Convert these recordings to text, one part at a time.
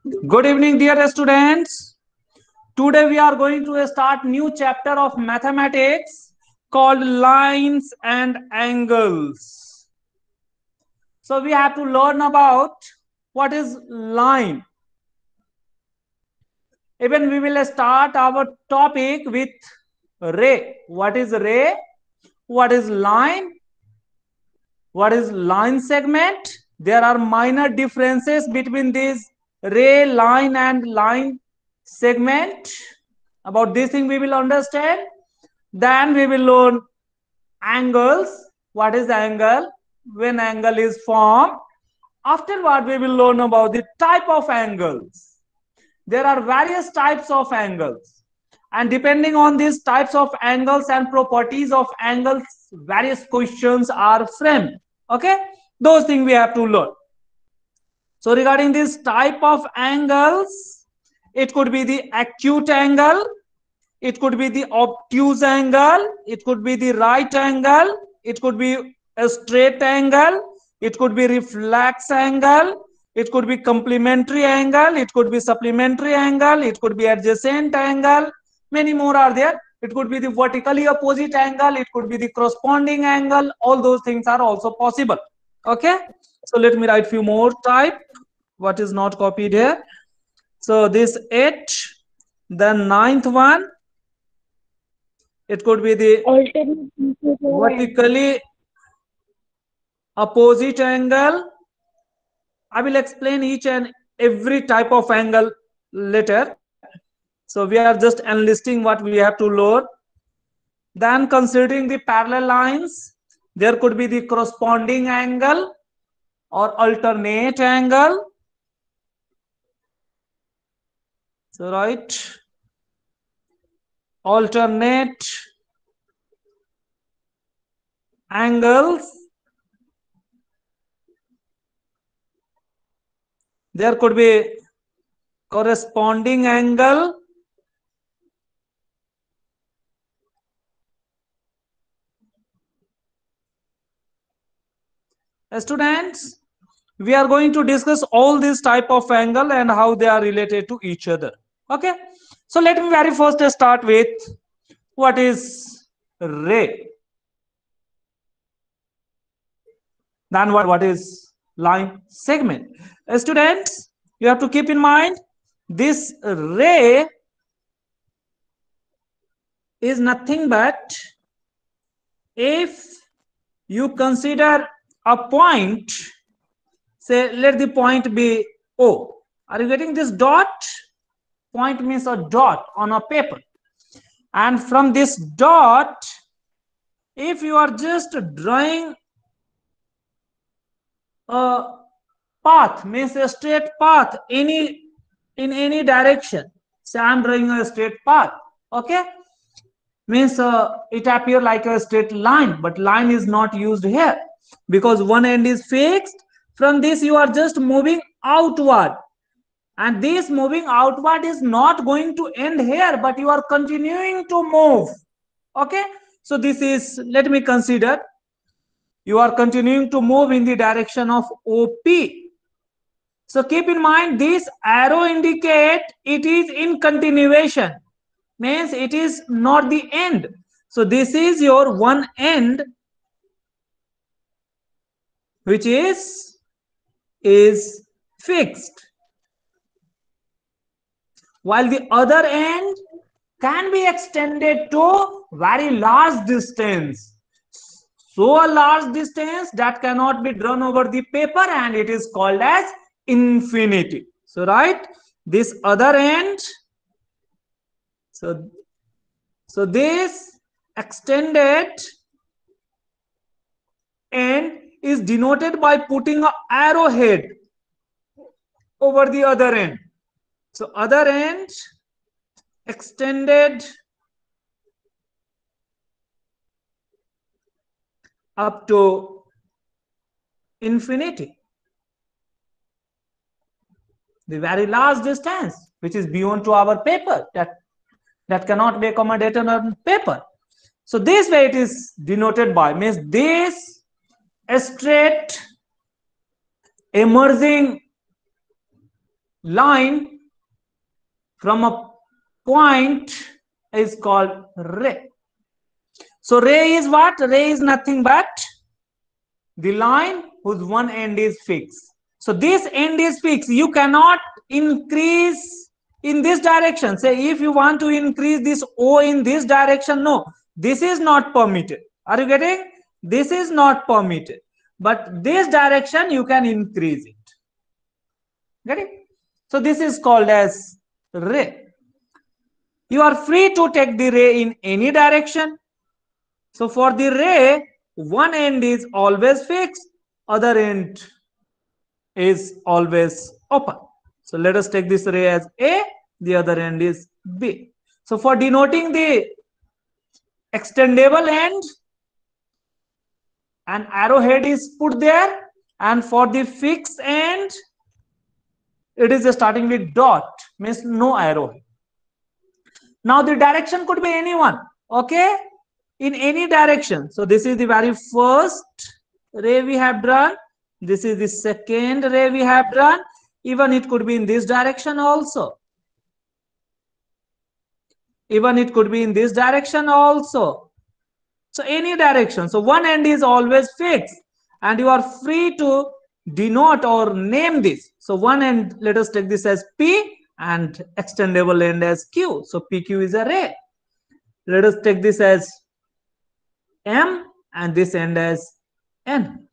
Good evening, dear students. Today we are going to start new chapter of mathematics called lines and angles. So we have to learn about what is line. Even we will start our topic with ray. What is ray? What is line? What is line segment? There are minor differences between these ray, line and line segment. About this thing we will understand. Then we will learn angles. What is angle? When angle is formed. Afterward we will learn about the type of angles. There are various types of angles, and depending on these types of angles and properties of angles, various questions are framed. Okay, those things we have to learn. So regarding this type of angles, it could be the acute angle, it could be the obtuse angle, it could be the right angle, it could be a straight angle, it could be reflex angle, it could be complementary angle, it could be supplementary angle, it could be adjacent angle, many more are there. It could be the vertically opposite angle, it could be the corresponding angle. All those things are also possible. Okay, so let me write few more type what is not copied here. So this 8, the ninth one, it could be the Alternate interior angle. vertically opposite angle. I will explain each and every type of angle later. So we are just enlisting what we have to learn. Then considering the parallel lines, there could be the corresponding angle or alternate angle. So right, alternate angles. There could be corresponding angle. Students, we are going to discuss all these type of angle and how they are related to each other. Okay, so let me very first start with what is ray, then what is line segment. Students, you have to keep in mind this ray is nothing but, if you consider a point, say let the point be O. Are you getting this dot? Point means a dot on a paper. And from this dot, if you are just drawing a path, means a straight path, in any direction. Say I'm drawing a straight path. Okay, means it appear like a straight line, but line is not used here because one end is fixed. From this you are just moving outward, and this moving outward is not going to end here, but you are continuing to move. Okay, so this is, let me consider, you are continuing to move in the direction of OP. So keep in mind this arrow indicate it is in continuation, means it is not the end. So this is your one end which is fixed, while the other end can be extended to very large distance. So a large distance that cannot be drawn over the paper, and it is called as infinity. So right, this other end, so this extended end is denoted by putting an arrowhead over the other end. So other end extended up to infinity, the very large distance which is beyond to our paper, that cannot be accommodated on paper. So this way it is denoted by, means this straight emerging line from a point is called ray. So ray is what? Ray is nothing but the line whose one end is fixed. So this end is fixed. You cannot increase in this direction. Say if you want to increase this O in this direction, no, this is not permitted. Are you getting? This is not permitted. But this direction you can increase it. Get it? So this is called as ray. You are free to take the ray in any direction. So for the ray, one end is always fixed, other end is always open. So let us take this ray as A, the other end is B. So for denoting the extendable end, an arrowhead is put there, and for the fixed end, it is starting with dot, means no arrowhead. Now the direction could be anyone, okay? In any direction. So this is the very first ray we have drawn. This is the second ray we have drawn. Even it could be in this direction also. Even it could be in this direction also. So any direction. So one end is always fixed, and you are free to denote or name this. So one end, let us take this as P, and extendable end as Q. So PQ is a ray. Let us take this as M and this end as N.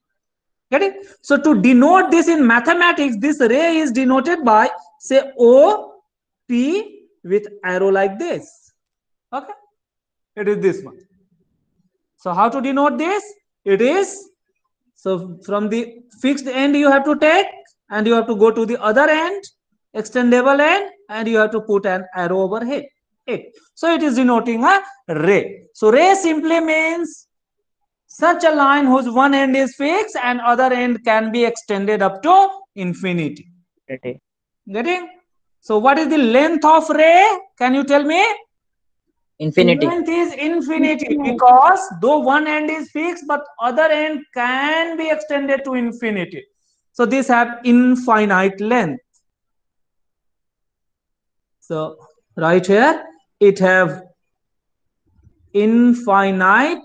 Get it? So to denote this in mathematics, this ray is denoted by, say, O, P with arrow like this. Okay? It is this one. So how to denote this? It is, so from the fixed end you have to take, and you have to go to the other end, extendable end, and you have to put an arrow overhead. So it is denoting a ray. So ray simply means such a line whose one end is fixed and other end can be extended up to infinity. Getting? So what is the length of ray? Can you tell me? Infinity. Length is infinity, because though one end is fixed, but other end can be extended to infinity. So these have infinite length. So right here, it have infinite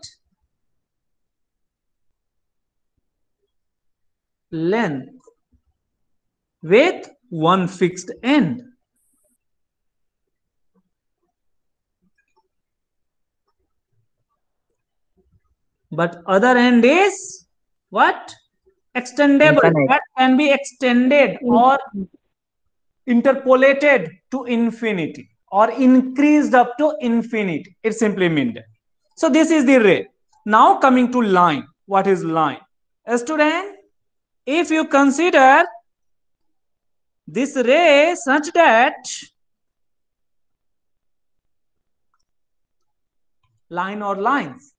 length with one fixed end. But other end is what? Extendable. Infinite. That can be extended or interpolated to infinity or increased up to infinity. It simply means that. So this is the ray. Now coming to line. What is line? A student, if you consider this ray such that line or lines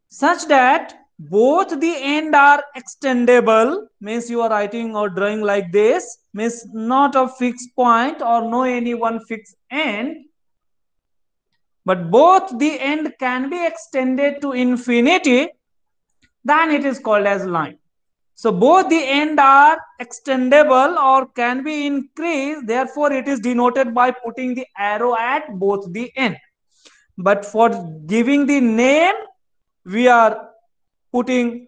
such that both the end are extendable, means you are writing or drawing like this, means not a fixed point or no any one fixed end, but both the end can be extended to infinity, then it is called as line. So both the end are extendable or can be increased, therefore it is denoted by putting the arrow at both the end. But for giving the name, we are putting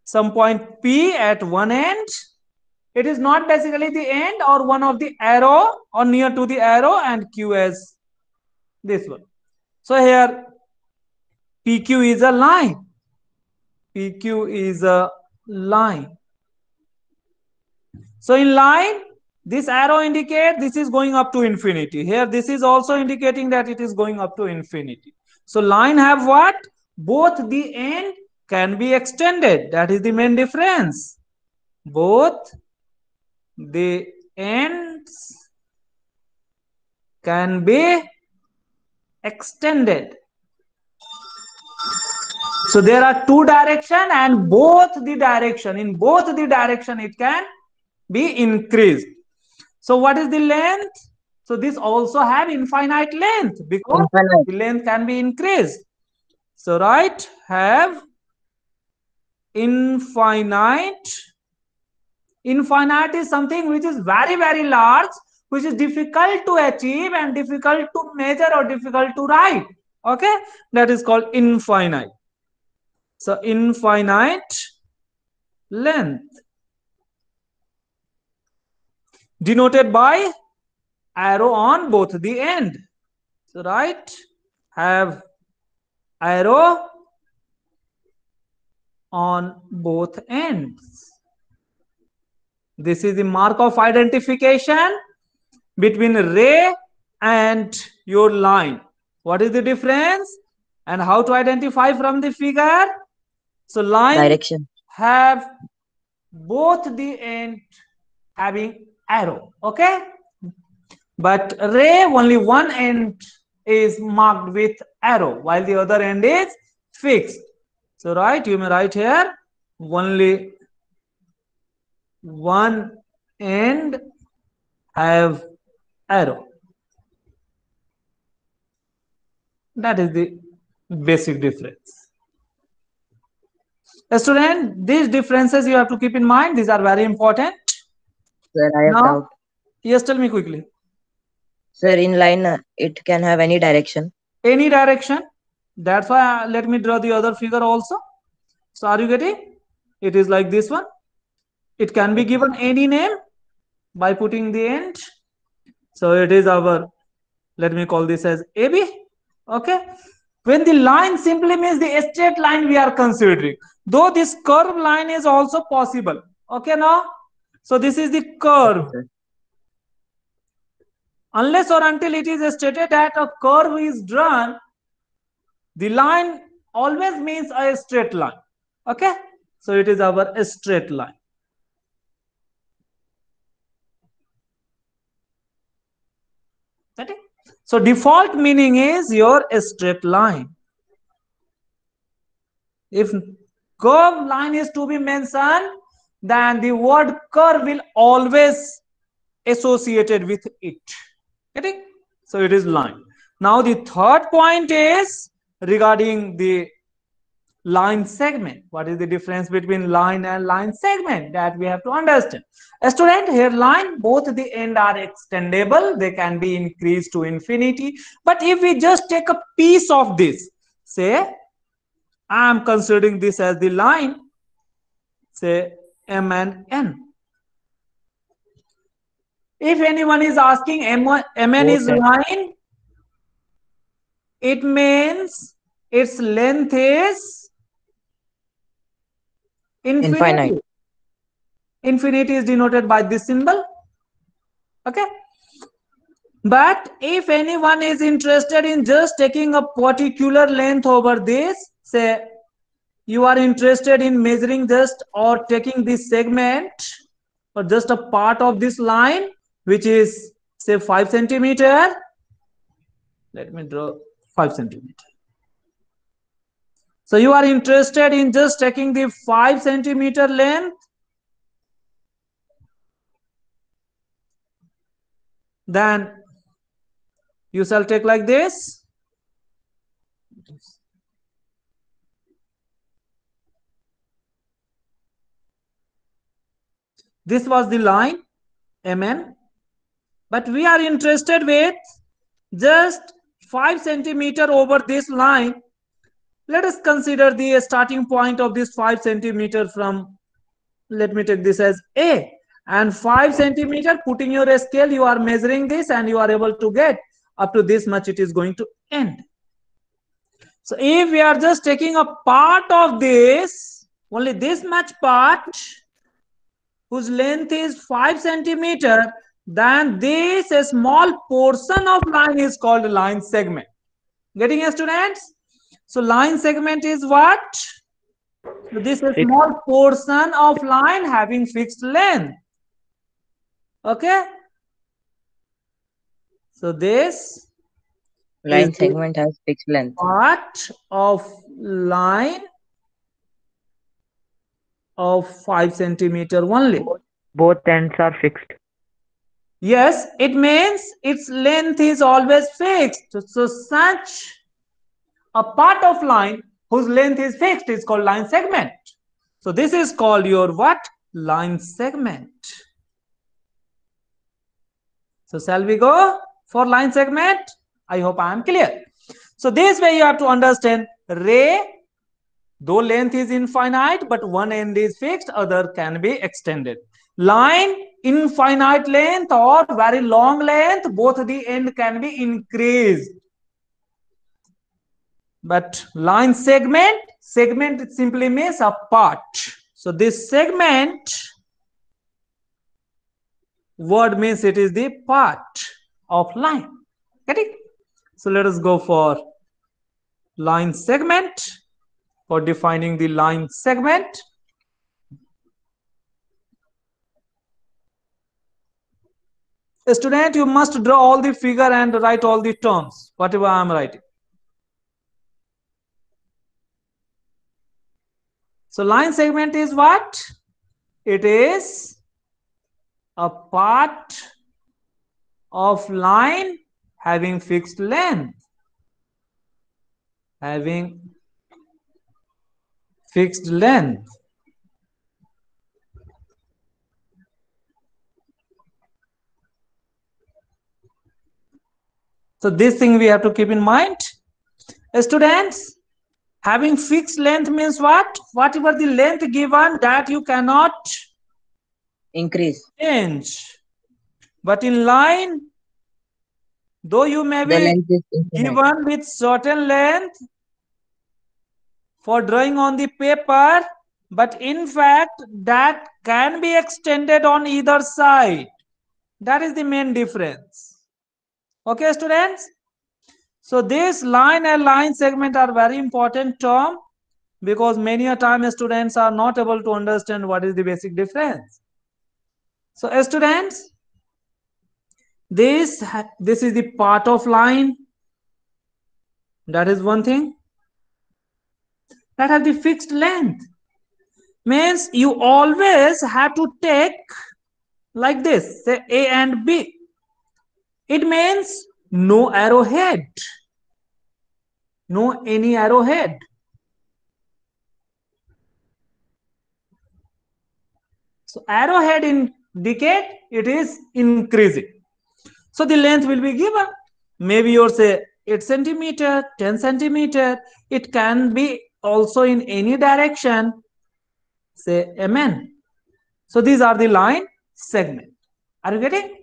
some point P at one end. It is not basically the end or one of the arrow or near to the arrow, and Q as this one. So here PQ is a line. PQ is a line. So in line, this arrow indicates this is going up to infinity. Here this is also indicating that it is going up to infinity. So line have what? Both the end can be extended. That is the main difference. Both the ends can be extended. So there are two directions, and both the direction, in both the direction it can be increased. So what is the length? So this also have infinite length, because the length can be increased. So right, have infinite. Infinite is something which is very, very large, which is difficult to achieve and difficult to measure or difficult to write. Okay, that is called infinite. So infinite length, denoted by arrow on both the end. So right, have arrow on both ends. This is the mark of identification between ray and your line. What is the difference and how to identify from the figure? So line Direction. have both the end having arrow, okay, but ray only one end is marked with arrow while the other end is fixed. So right, you may write here only one end have arrow. That is the basic difference. Student, these differences you have to keep in mind. These are very important. Sir, I have Now, doubt. yes, tell me quickly. Sir, in line, it can have any direction. Any direction. That's why let me draw the other figure also. So are you getting? It is like this one. It can be given any name by putting the end. So it is our, let me call this as AB. Okay. When the line simply means the straight line we are considering, though this curved line is also possible. Okay, now. So this is the curve. Okay, sir. Unless or until it is stated that a curve is drawn, the line always means a straight line. Okay, so it is our straight line. Okay? So default meaning is your straight line. If curve line is to be mentioned, then the word curve will always associated with it. Okay? So it is line. Now the third point is regarding the line segment. What is the difference between line and line segment? That we have to understand. A student, here line, both the end are extendable. They can be increased to infinity. But if we just take a piece of this, say, I am considering this as the line, say M and N. If anyone is asking Mn is line, it means its length is infinity. Infinite. Infinity is denoted by this symbol. Okay. But if anyone is interested in just taking a particular length over this, say you are interested in measuring just or taking this segment or just a part of this line, which is say 5 centimeter. Let me draw 5 centimeter. So you are interested in just taking the 5 centimeter length. Then you shall take like this. This was the line Mn, but we are interested with just 5 centimeter over this line. Let us consider the starting point of this 5 centimeter from, let me take this as A, and 5 centimeter, putting your scale, you are measuring this and you are able to get up to this much it is going to end. So if we are just taking a part of this, only this much part, whose length is 5 centimeter, then this a small portion of line is called line segment. Getting it, students? So line segment is what? So this is a small portion of line having fixed length. Okay. So this Line segment has fixed length. Part of line of 5 centimeter only. Both ends are fixed. Yes, it means its length is always fixed. So such a part of line whose length is fixed is called line segment. So this is called your what? Line segment. So shall we go for line segment? I hope I am clear. So this way you have to understand ray, though length is infinite, but one end is fixed, other can be extended. Line, infinite length or very long length, both the end can be increased. But line segment, segment simply means a part. So this segment word means it is the part of line. Get it? So let us go for line segment. For defining the line segment, student, you must draw all the figure and write all the terms, whatever I am writing. So line segment is what? It is a part of line having fixed length. Having fixed length. So this thing we have to keep in mind. Students, having fixed length means what? Whatever the length given, that you cannot Increase. change. But in line, though you may The be length is infinite. given with certain length for drawing on the paper, but in fact that can be extended on either side. That is the main difference. Okay, students? So this line and line segment are very important term, because many a time students are not able to understand what is the basic difference. So students, this is the part of line. That is one thing. That have the fixed length. Means you always have to take like this, say A and B. It means no arrowhead. No any arrowhead. So arrowhead indicate it is increasing. So the length will be given. Maybe you say 8 centimeter, 10 centimeter. It can be also in any direction. Say Amen. So these are the line segment. Are you getting?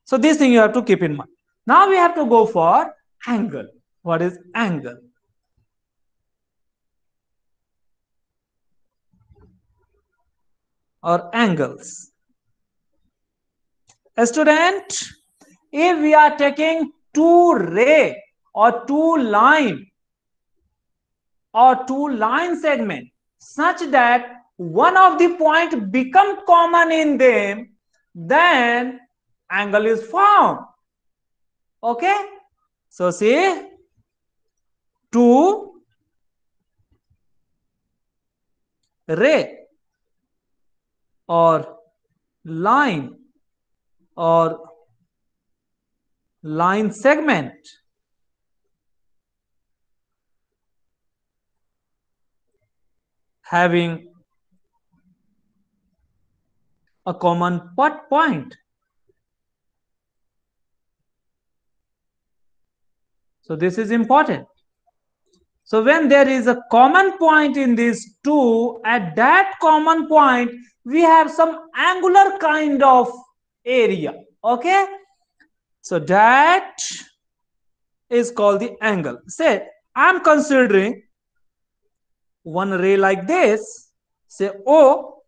So this thing you have to keep in mind. Now we have to go for angle. What is angle? Or angles. A student, if we are taking two ray or two line segment such that one of the point become common in them, then angle is formed. Okay, so see, two ray or line segment having a common point. So this is important. So when there is a common point in these two, at that common point we have some angular kind of area. Okay, so that is called the angle. Say I'm considering one ray like this, say O,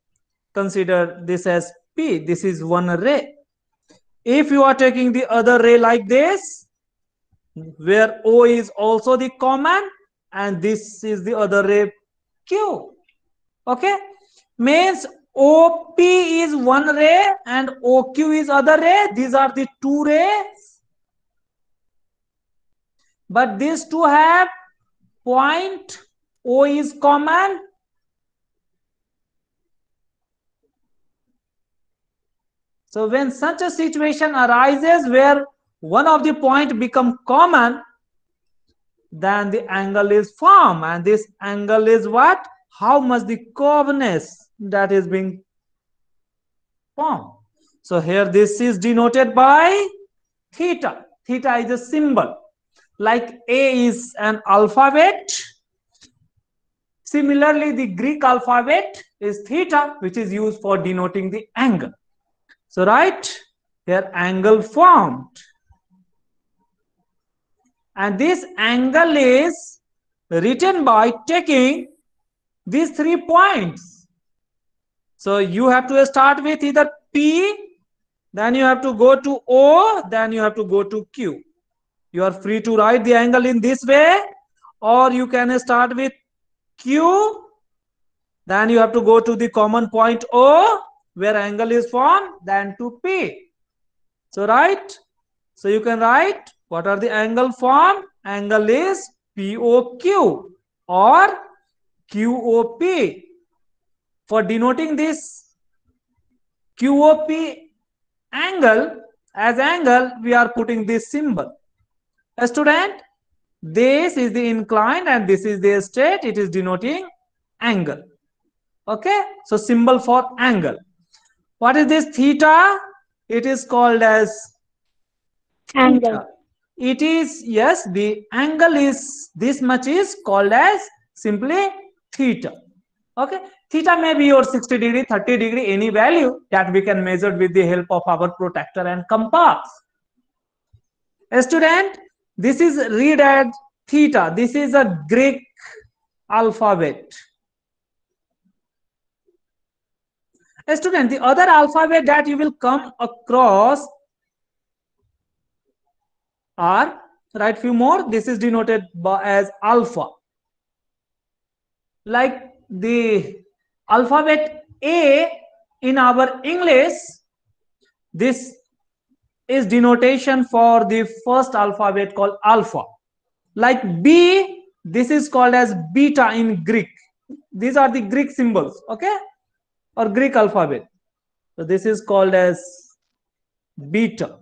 consider this as P, this is one ray. If you are taking the other ray like this, where O is also the common, and this is the other ray Q. Okay, means OP is one ray and OQ is other ray. These are the two rays, but these two have point O is common. So when such a situation arises where one of the point become common, then the angle is formed, and this angle is what? How much the curveness that is being formed. So here this is denoted by theta. Theta is a symbol. Like A is an alphabet. Similarly, the Greek alphabet is theta, which is used for denoting the angle. So right here, angle formed. And this angle is written by taking these 3 points. So you have to start with either P, then you have to go to O, then you have to go to Q. You are free to write the angle in this way, or you can start with Q, then you have to go to the common point O, where angle is formed, then to P. So right, so you can write what are the angle formed. Angle is POQ or QOP. For denoting this QOP angle, as angle, we are putting this symbol. A student, this is the inclined and this is the straight. It is denoting angle. Okay, so symbol for angle. What is this theta? It is called as Angle. theta. It is, yes, the angle is this much is called as simply theta. Okay, theta may be your 60 degree, 30 degree, any value that we can measure with the help of our protractor and compass. A student, this is read as theta. This is a Greek alphabet. A student, the other alphabet that you will come across are, write few more. This is denoted by as alpha. Like the alphabet A in our English, this is denotation for the first alphabet called alpha. Like B, this is called as beta in Greek. These are the Greek symbols, okay, or Greek alphabet. So this is called as beta.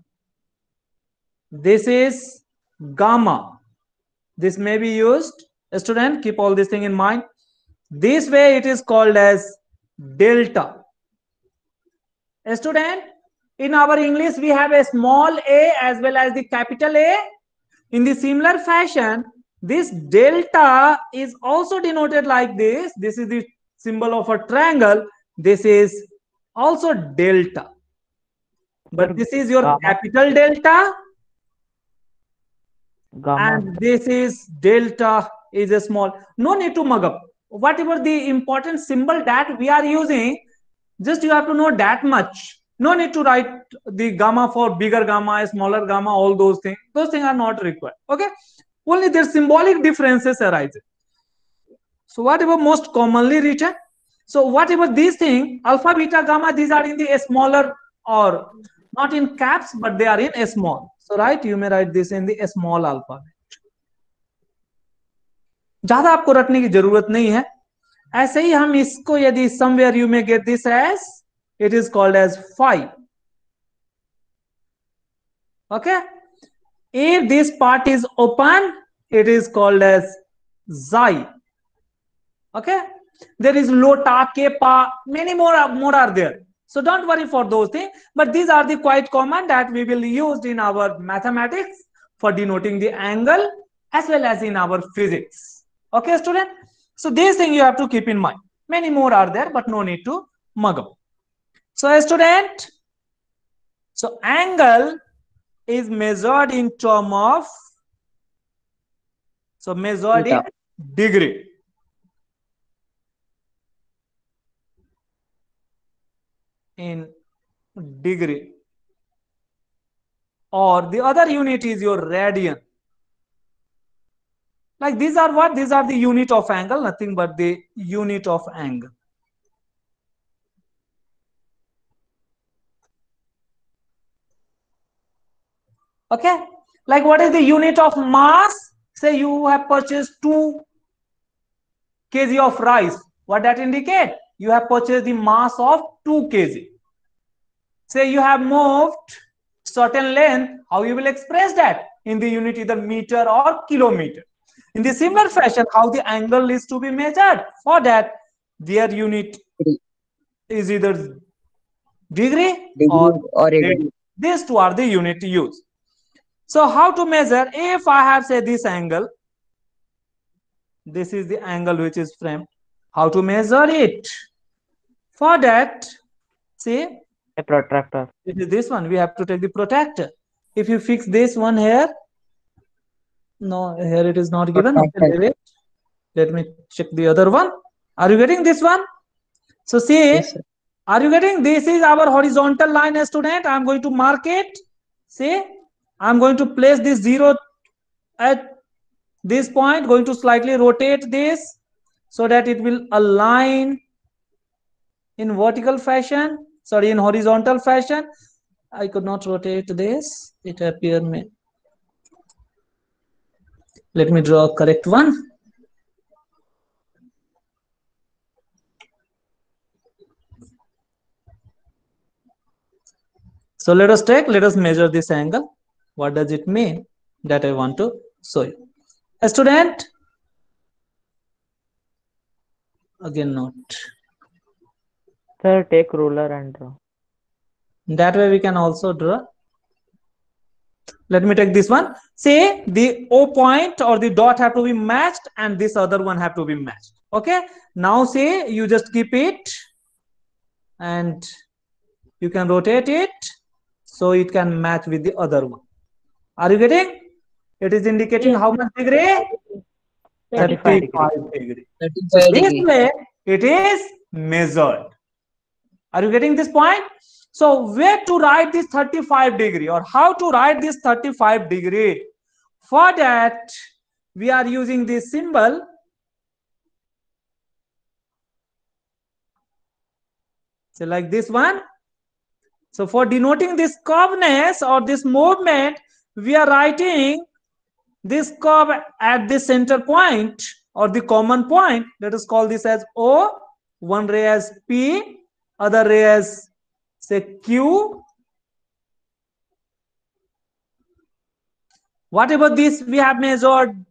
This is gamma. This may be used. A student, keep all this thing in mind. This way it is called as delta. A student, in our English we have a small a as well as the capital A. In the similar fashion, this delta is also denoted like this. This is the symbol of a triangle. This is also delta. But this is your Gamma. capital delta. Gamma. And this is delta is a small. No need to mug up. Whatever the important symbol that we are using, just you have to know that much. No need to write the gamma for bigger gamma, smaller gamma, all those things. Those things are not required. Okay. Only their symbolic differences arise. So whatever most commonly written. So whatever these things, alpha, beta, gamma, these are in the smaller or not in caps, but they are in a small. So right, you may write this in the small alphabet. ज्यादा आपको रखने की जरूरत नहीं है. ऐसे ही हम इसको यदि somewhere you may get this as, it is called as phi. Okay. If this part is open, it is called as xi. Okay. There is lota, kepa, many more are there. So don't worry for those things. But these are the quite common that we will use in our mathematics for denoting the angle as well as in our physics. Okay, student. So this thing you have to keep in mind. Many more are there, but no need to mug up. So, student, so angle is measured in term of, so measured in degree. In degree. Or the other unit is your radian. Like these are what? These are the unit of angle, nothing but the unit of angle. Okay. Like what is the unit of mass? Say you have purchased 2 kg of rice. What that indicate? You have purchased the mass of 2 kg. Say you have moved certain length. How you will express that? In the unit either meter or kilometer. In the similar fashion, how the angle is to be measured? For that, their unit is either Degree Degree or or radian. radian. These two are the unit used. So how to measure? If I have say this angle, this is the angle which is framed. How to measure it? For that, see, A protractor. it is this one. We have to take the protractor. If you fix this one here, no, here it is not given. Okay, Protractor. wait. Let me check the other one. Are you getting this one? So see, Yes, sir. are you getting? This is our horizontal line, student. I'm going to mark it. See, I'm going to place this 0 at this point, going to slightly rotate this so that it will align in vertical fashion, sorry, in horizontal fashion. I could not rotate this. It appeared me. Let me draw a correct one. So let us measure this angle. What does it mean? That I want to show you. A student, again not. Sir, take ruler and draw. That way we can also draw. Let me take this one. Say the O point or the dot have to be matched and this other one have to be matched. Okay. Now say you just keep it and you can rotate it so it can match with the other one. Are you getting? It is indicating Yes. how much degree? 35 degree. 35 degree. So 35 this degree. way it is measured. Are you getting this point? So where to write this 35 degree or how to write this 35 degree? For that, we are using this symbol. So like this one. So for denoting this curveness or this movement, we are writing this curve at the center point or the common point. Let us call this as O, one ray as P, other ray as say Q. Whatever this we have measured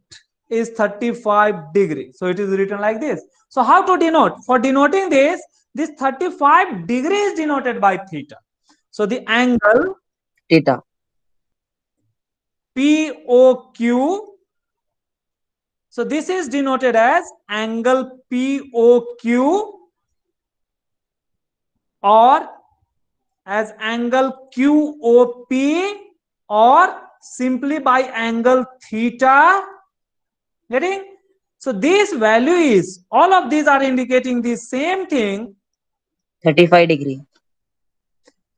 is 35 degrees. So it is written like this. So how to denote? For denoting this 35 degrees is denoted by theta. So the angle Theta. POQ. So this is denoted as angle POQ or as angle QOP or simply by angle theta. Getting? So this value is, all of these are indicating the same thing, 35 degree.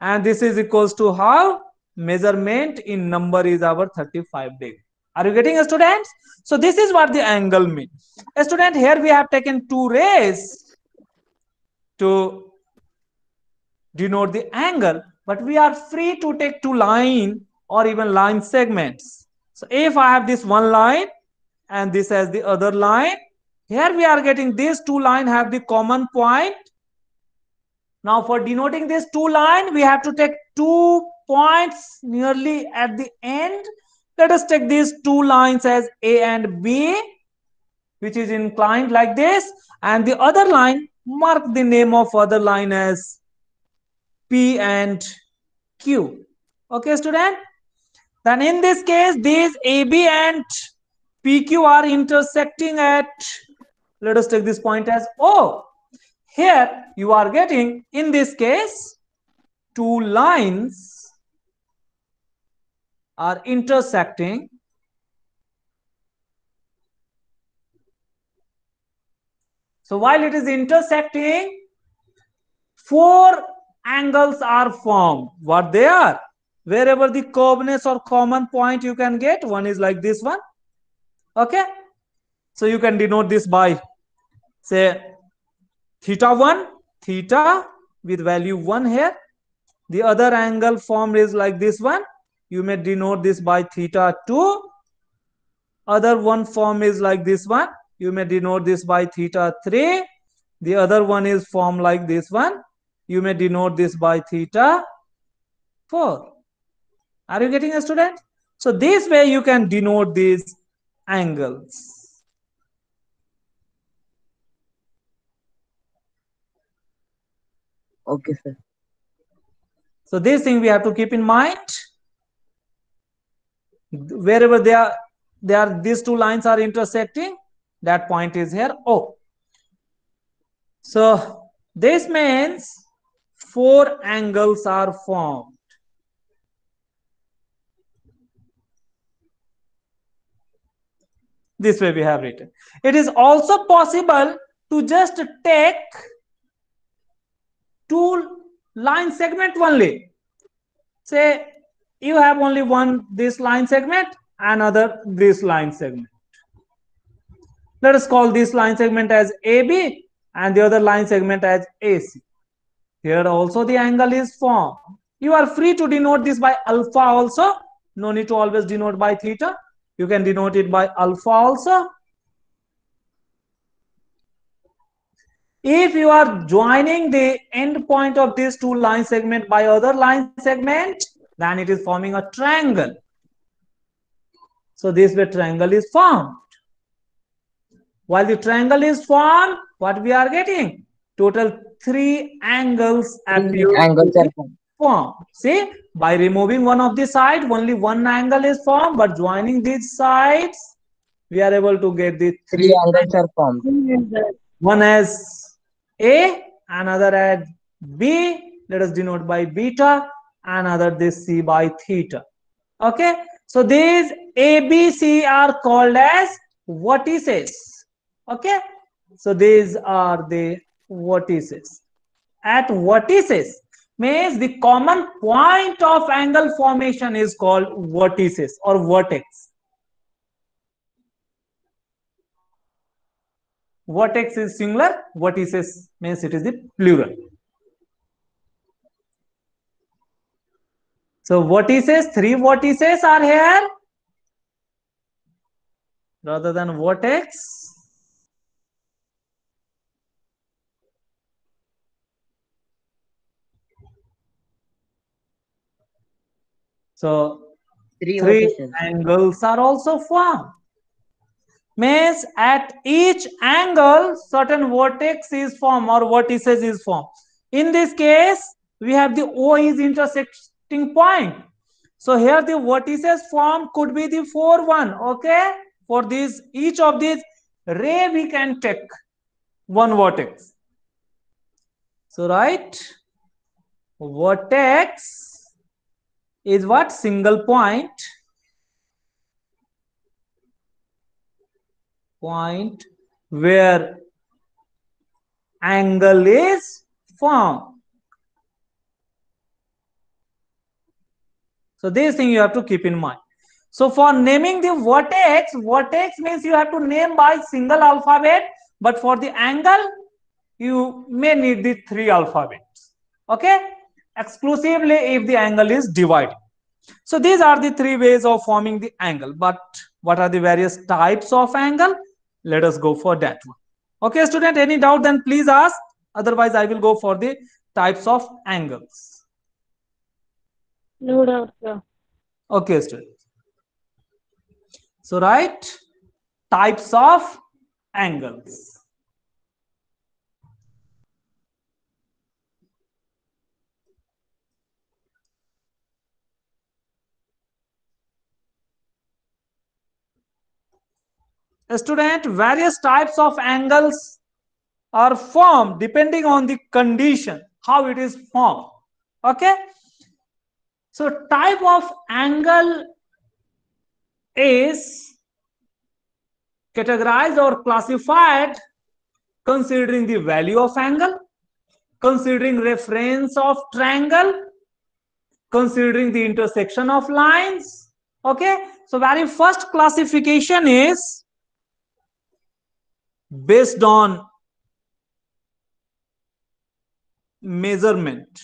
and this is equals to how? Measurement in number is our 35 degree. Are you getting, students? So this is what the angle means. Student, here we have taken two rays to denote the angle, but we are free to take two line or even line segments. So if I have this one line and this as the other line, here we are getting these two line have the common point. Now for denoting this two line, we have to take 2 points nearly at the end. Let us take these two lines as A and B, which is inclined like this, and the other line, mark the name of other line as P and Q. Okay, student? Then in this case, these AB and PQ are intersecting at, let us take this point as O. Here you are getting, in this case, two lines are intersecting. So while it is intersecting, four angles are formed. What they are? Wherever the curveness or common point you can get, one is like this one. Okay. So you can denote this by, say, theta 1, theta with value 1 here. The other angle formed is like this one. You may denote this by theta 2. Other one form is like this one. You may denote this by theta 3. The other one is formed like this one. You may denote this by theta 4. Are you getting a student? So this way you can denote these angles. Okay, sir. So this thing we have to keep in mind. Wherever these two lines are intersecting, that point is here O. So this means 4 angles are formed. This way we have written. It is also possible to just take 2 line segment only. Say you have only one this line segment, another this line segment. Let us call this line segment as AB and the other line segment as AC. Here also the angle is formed. You are free to denote this by alpha also. No need to always denote by theta. You can denote it by alpha also. If you are joining the end point of this 2 line segment by other line segment, then it is forming a triangle. So this way triangle is formed. While the triangle is formed, what we are getting? Total 3 angles appear Angles are formed. formed. See, by removing one of the side, only one angle is formed, but joining these sides, we are able to get the 3 angles are formed. one as A, another as B, let us denote by beta, another this C by theta. Okay, so these ABC are called as vertices. Okay, so these are the vertices. At vertices means the common point of angle formation is called vertices or vertex. Vertex is singular, vertices means it is the plural. So vertices, 3 vertices are here rather than vertex. So 3 3 vertices. angles are also formed. Means at each angle certain vertex is formed or vertices is formed. In this case, we have the O is intersecting point. So here the vertices formed could be the 4 one. Okay, for this each of these ray we can take one vertex. So right, vertex is what? Single point where angle is formed. So this thing you have to keep in mind. So for naming the vertex, vertex means you have to name by single alphabet, but for the angle you may need the 3 alphabets. Okay, exclusively if the angle is divided. So these are the 3 ways of forming the angle. But what are the various types of angle? Let us go for that one. Okay, student, any doubt then please ask. Otherwise, I will go for the types of angles. No doubt, sir. Okay, student. So, right, types of angles. Student, various types of angles are formed depending on the condition, how it is formed. Okay, so type of angle is categorized or classified considering the value of angle, considering reference of triangle, considering the intersection of lines. Okay, so very first classification is based on measurement.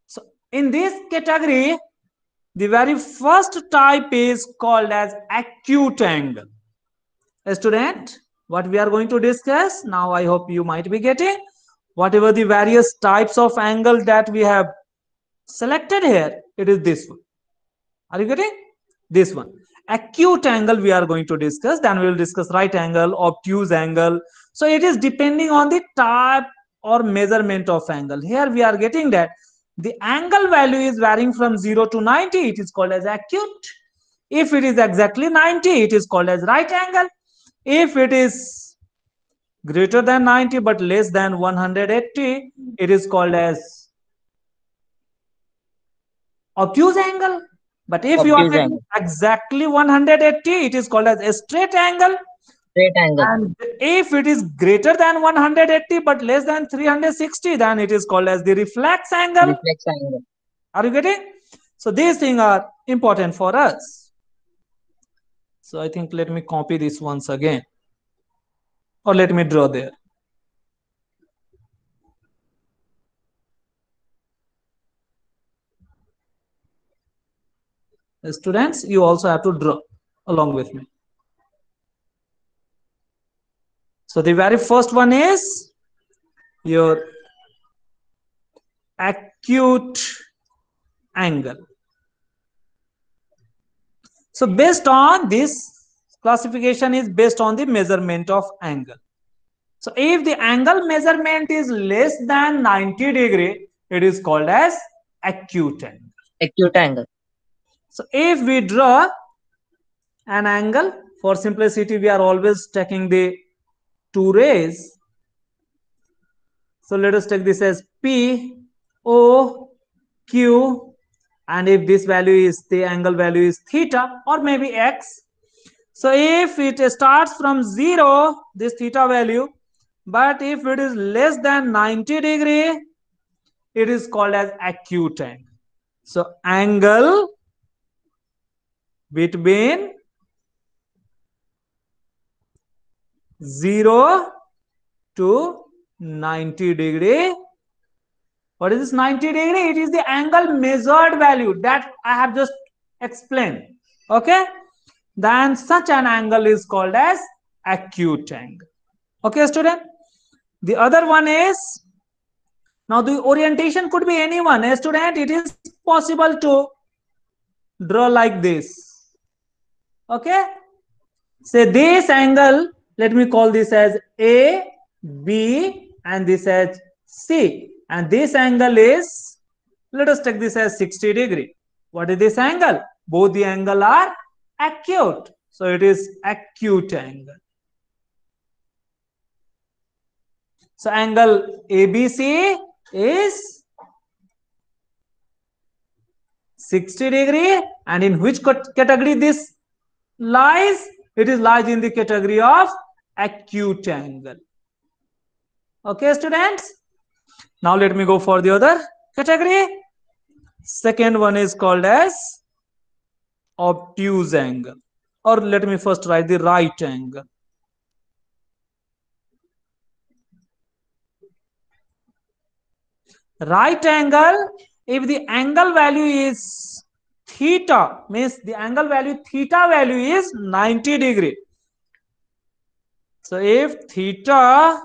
So in this category, the very first type is called as acute angle. Student, what we are going to discuss now, I hope you might be getting whatever the various types of angle that we have selected here. It is this one. Are you getting this one? Acute angle we are going to discuss. Then we will discuss right angle, obtuse angle. So it is depending on the type or measurement of angle. Here we are getting that the angle value is varying from 0 to 90. It is called as acute. If it is exactly 90, it is called as right angle. If it is greater than 90 but less than 180, it is called as obtuse angle. But if you are Obtuse getting angle. exactly 180, it is called as a straight angle. Straight angle. And if it is greater than 180 but less than 360, then it is called as the reflex angle. Reflex angle. Are you getting? So these things are important for us. So I think let me copy this once again, or let me draw there. Students, you also have to draw along with me. So the very first one is your acute angle. So based on this classification is based on the measurement of angle. So if the angle measurement is less than 90 degree, it is called as acute angle. Acute angle. So if we draw an angle, for simplicity we are always taking the two rays. So let us take this as P, O, Q, and if this value is, the angle value is theta or maybe X. So if it starts from 0, this theta value, but if it is less than 90 degree, it is called as acute angle. So angle between 0 to 90 degree. What is this 90 degree? It is the angle measured value that I have just explained. Okay. Then such an angle is called as acute angle. Okay, student. The other one is, now the orientation could be anyone. A student, it is possible to draw like this. Okay. Say this angle, let me call this as A, B, and this as C. And this angle is, let us take this as 60 degree. What is this angle? Both the angle are acute. So it is acute angle. So angle ABC is 60 degree. And in which category this lies? It is lies in the category of acute angle. Okay, students. Now let me go for the other category. Second one is called as obtuse angle. Or let me first write the right angle. Right angle, if the angle value is theta, means the angle value theta value is 90 degree. So if theta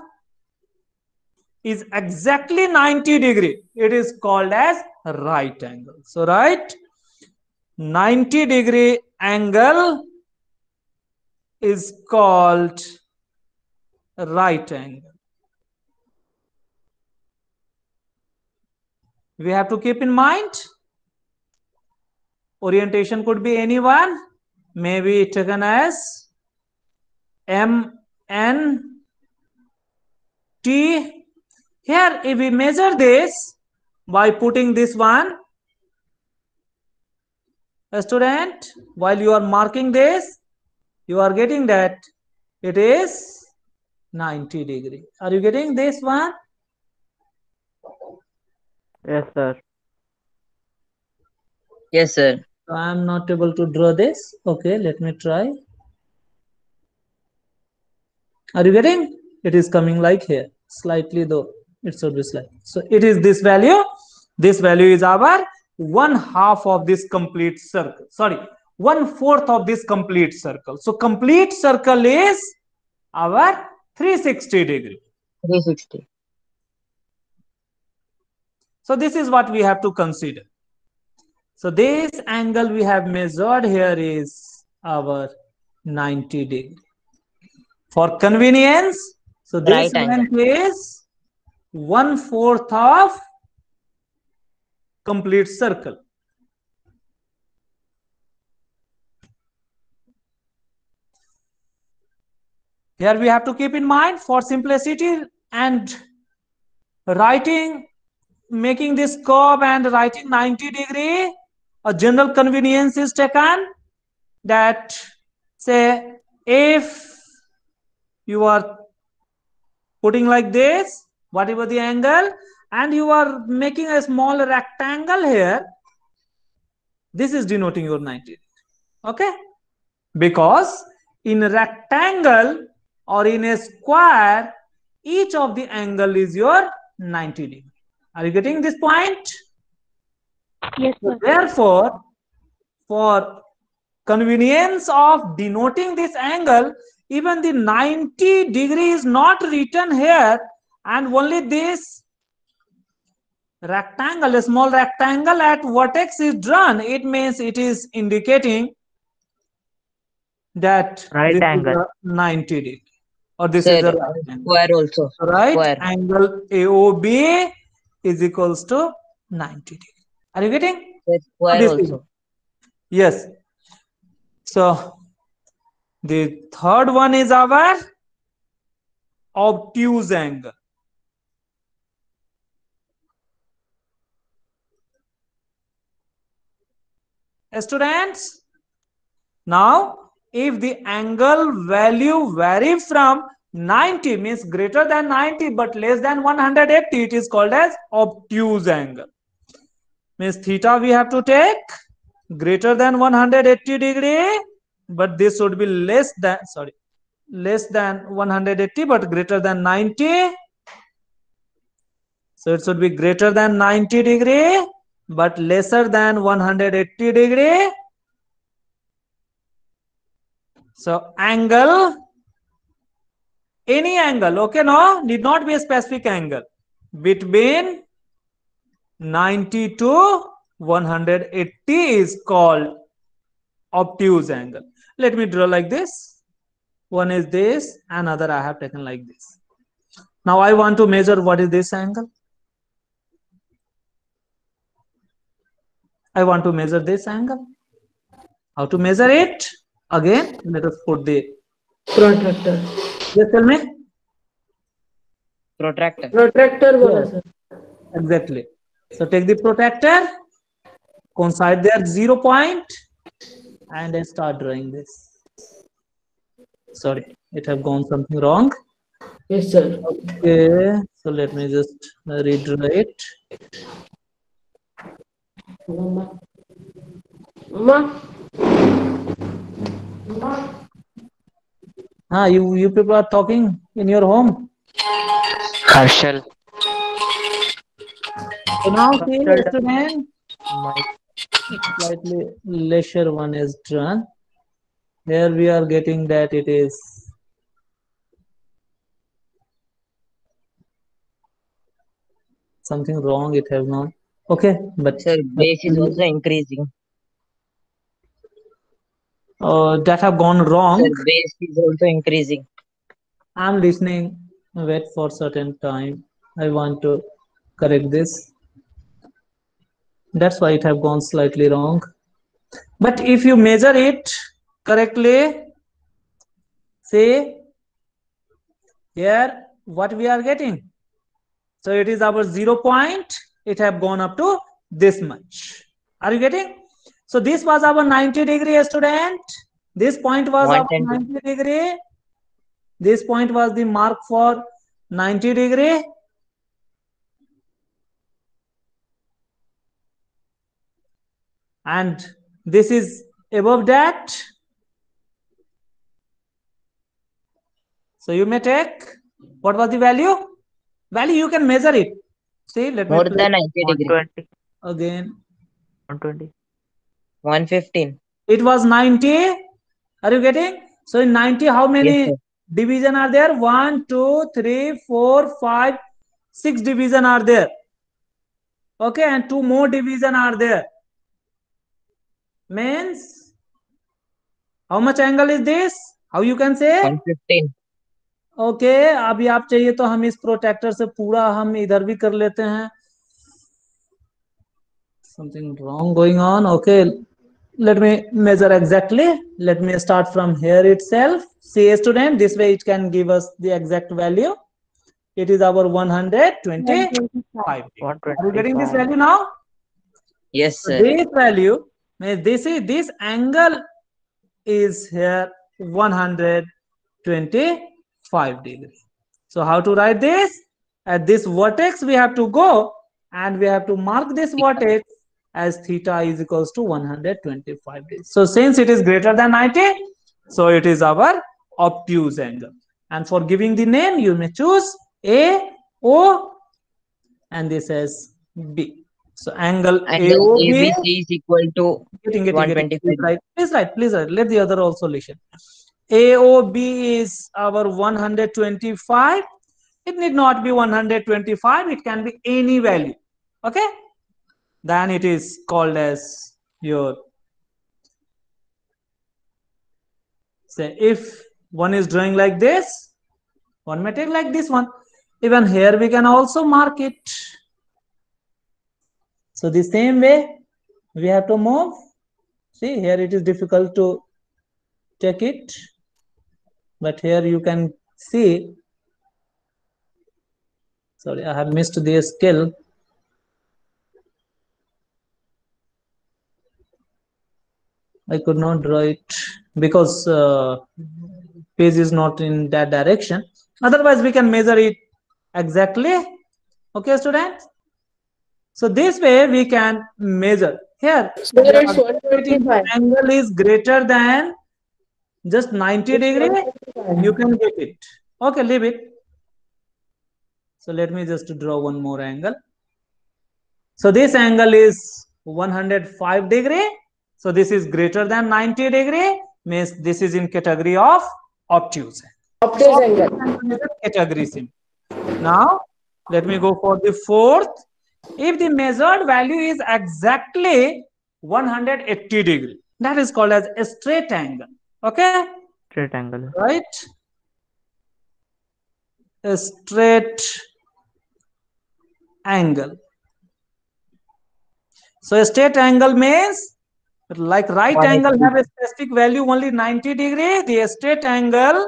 is exactly 90 degree, it is called as right angle. So right 90 degree angle is called right angle. We have to keep in mind, orientation could be anyone, maybe taken as M, N, T. Here, if we measure this by putting this one, a student, while you are marking this, you are getting that it is 90 degree. Are you getting this one? Yes, sir. Yes, sir. I am not able to draw this. Okay, let me try. Are you getting? It is coming like here, slightly though. It should be slight. So it is this value. This value is our 1/2 of this complete circle. Sorry, 1/4 of this complete circle. So complete circle is our 360 degree. 360. So this is what we have to consider. So this angle we have measured here is our 90 degree. For convenience, So this Right angle. length is 1/4 of complete circle. Here we have to keep in mind, for simplicity and writing, making this curve and writing 90°, a general convenience is taken that, say, if you are putting like this, whatever the angle, and you are making a small rectangle here, this is denoting your 90. Okay, because in a rectangle or in a square, each of the angle is your 90°. Are you getting this point? Yes, So sir. therefore, for convenience of denoting this angle, even the 90° is not written here, and only this rectangle, a small rectangle at vertex is drawn. It means it is indicating that Right this angle. is a 90°, or this Sir, is a right angle. square also. Right Square. angle AOB is equals to 90°. Are you getting? Sir, square This is- also. yes. So the third one is our obtuse angle. Students, now if the angle value varies from 90, means greater than 90 but less than 180, it is called as obtuse angle. Means theta we have to take greater than 180°, but this should be less than 180 but greater than 90. So it should be greater than 90° but lesser than 180°. So angle, any angle, okay, no, need not be a specific angle, between 90 to 180 is called obtuse angle. Let me draw like this. One is this, another I have taken like this. Now I want to measure what is this angle. I want to measure this angle. How to measure it? Again, let us put the Protractor. Just tell me. Protractor. Protractor बोला Yes. sir. Exactly. So take the protractor, coincide their 0 point, and then start drawing this. Sorry, it have gone something wrong. Yes sir. Okay, so let me just redraw it. Mama. Mama. You people are talking in your home. Harshal. So now see, Harshal. student, Mike. slightly lesser one is drawn. Here we are getting that it is something wrong. It have not. Okay, but Sir, base is also increasing. that have gone wrong. Sir, base is also increasing. I'm listening. Wait for certain time. I want to correct this. That's why it have gone slightly wrong. But if you measure it correctly, say here what we are getting. So it is our 0 point. It have gone up to this much. Are you getting? So this was our 90° student. This point was our 110. 90°. This point was the mark for 90°. And this is above that. So you may take, what was the value? Value you can measure it. See, let me More play than 90 degree. 120. again. 120. 115. It was 90. Are you getting? So in 90, how many Yes, sir. division are there? 1, 2, 3, 4, 5, 6 division are there. Okay, and 2 more division are there. Means how much angle is this? How you can say? 115. Okay अभी आप चाहिए तो हम इस protector से पूरा हम इधर भी कर लेते हैं. Something wrong going on. Okay, let me measure exactly. Let me start from here itself. See, student, this way it can give us the exact value. It is our 125. Are you getting this 125. value now? Yes, So sir. this value, this angle is here 125 degrees. So how to write this? At this vertex we have to go and we have to mark this vertex as theta is equals to 125 degrees. So since it is greater than 90, so it is our obtuse angle. And for giving the name, you may choose A, O, and this as B. So angle Angle AOB, ABC is equal to getting. Please 125. write, please write. Let the other also listen. AOB is our 125. It need not be 125. It can be any value. Okay. Then it is called as your. Say if one is drawing like this, one may take like this one. Even here we can also mark it. So the same way we have to move. See here it is difficult to take it, but here you can see. Sorry, I have missed the scale. I could not draw it because page is not in that direction. Otherwise, we can measure it exactly. Okay, students. So this way we can measure. Here, Sir, we it's are getting 125. angle is greater than just 90 It's degree. 125. You can get it. Okay, leave it. So let me just draw one more angle. So this angle is 105 degree. So this is greater than 90 degree, means this is in category of obtuse. Obtuse angle. Category sim. Now let me go for the fourth. If the measured value is exactly 180 degree, that is called as a straight angle. Okay, Straight angle. right? A straight angle. So a straight angle means like right angle 180. have a specific value only 90 degree. The straight angle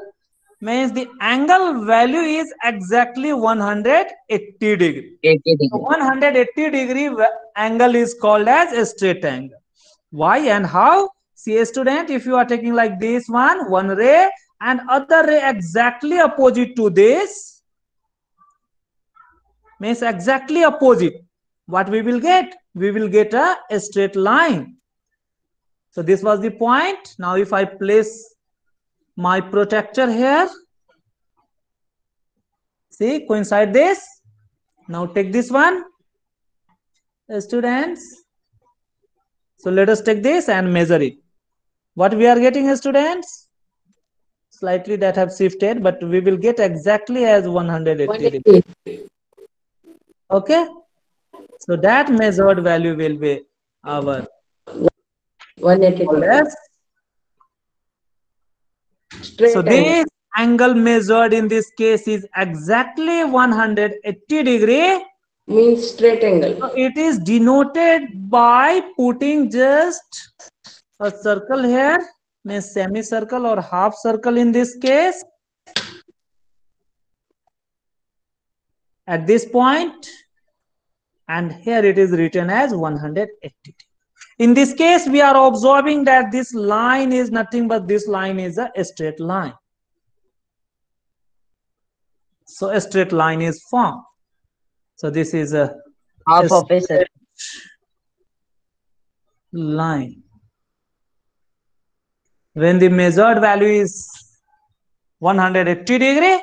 means the angle value is exactly 180 degree. 80 So degree. 180 degree angle is called as a straight angle. Why and how? See, a student, if you are taking like this one ray and other ray exactly opposite to this, means exactly opposite. What we will get? We will get a straight line. So this was the point. Now if I place my protector here, see, coincide this. Now take this one, students. So let us take this and measure it. What we are getting, students? Slightly that have shifted, but we will get exactly as 180 degrees. 180. Okay. So that measured value will be our 180 degree. yes. Straight So angle. this angle measured in this case is exactly 180 degree. Means straight So angle. it is denoted by putting just a circle here, means semicircle or half circle in this case. At this point, and here it is written as 180. In this case, we are observing that this line is nothing but this line is a straight line. So a straight line is formed. So this is a Half of a circle. line. When the measured value is 180 degree,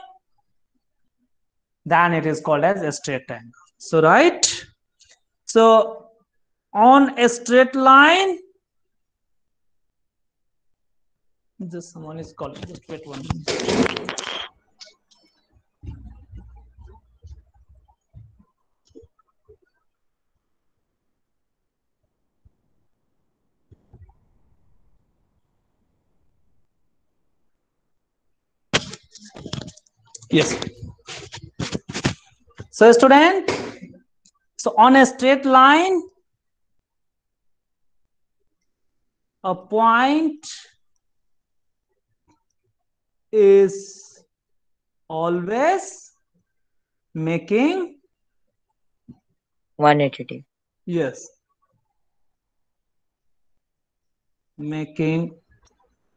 then it is called as a straight angle. So right. So on a straight line, just someone is calling. Just wait one minute. Yes. So student, so on a straight line, a point is always making, 180. yes, making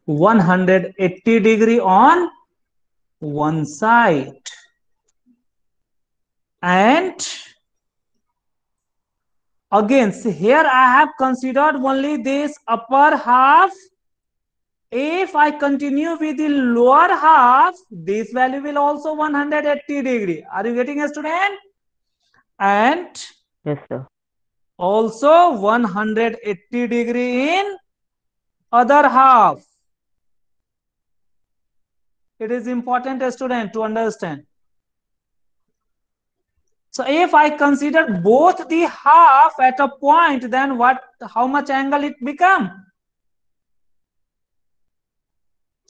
180 degree on one side, and again, see here I have considered only this upper half. If I continue with the lower half, this value will also 180 degree. Are you getting a student? And Yes, sir. also 180 degree in other half. It is important, a student, to understand. So if I consider both the half at a point, then how much angle it become?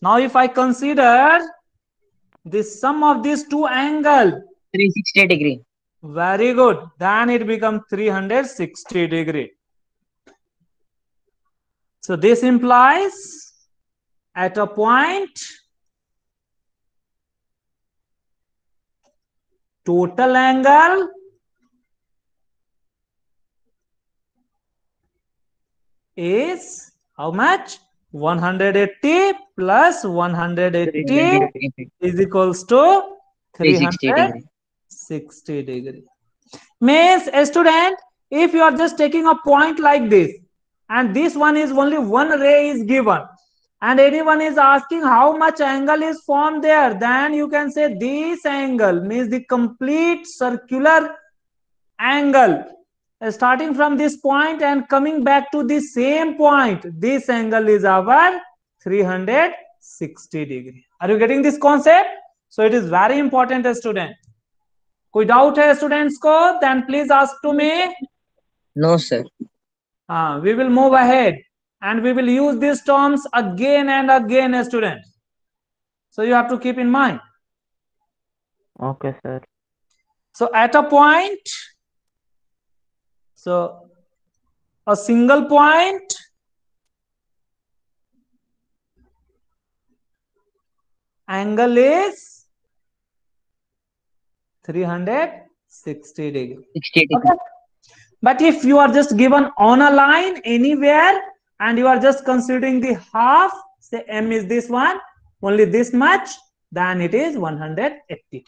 Now if I consider the sum of these two angle, 360 degree. very good, then it becomes 360 degree. So this implies at a point, total angle is how much? 180 plus 180 is equals to 360 degree. 360 degree. Means a student, if you are just taking a point like this, and this one is only one ray is given, and anyone is asking how much angle is formed there, then you can say this angle means the complete circular angle starting from this point and coming back to the same point. This angle is our 360 degree. Are you getting this concept? So it is very important, student. कोई doubt है students को? Then please ask to me. No, sir. We will move ahead and we will use these terms again and again, students. So you have to keep in mind. Okay, sir. So at a point, so a single point angle is 360 degree. 60 degree. Okay. But if you are just given on a line anywhere and you are just considering the half, say m is this one, only this much, then it is 180 degree.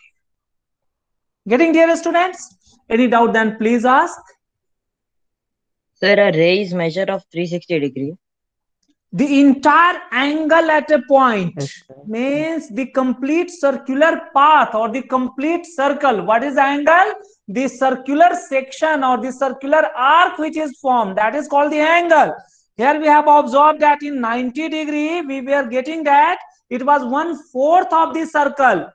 Getting dear students? Any doubt, then please ask. Sir, a ray is measure of 360 degree. The entire angle at a point Yes, sir. means the complete circular path or the complete circle. What is angle? The circular section or the circular arc which is formed, that is called the angle. Here we have observed that in 90 degree we were getting that it was 1/4 of the circle,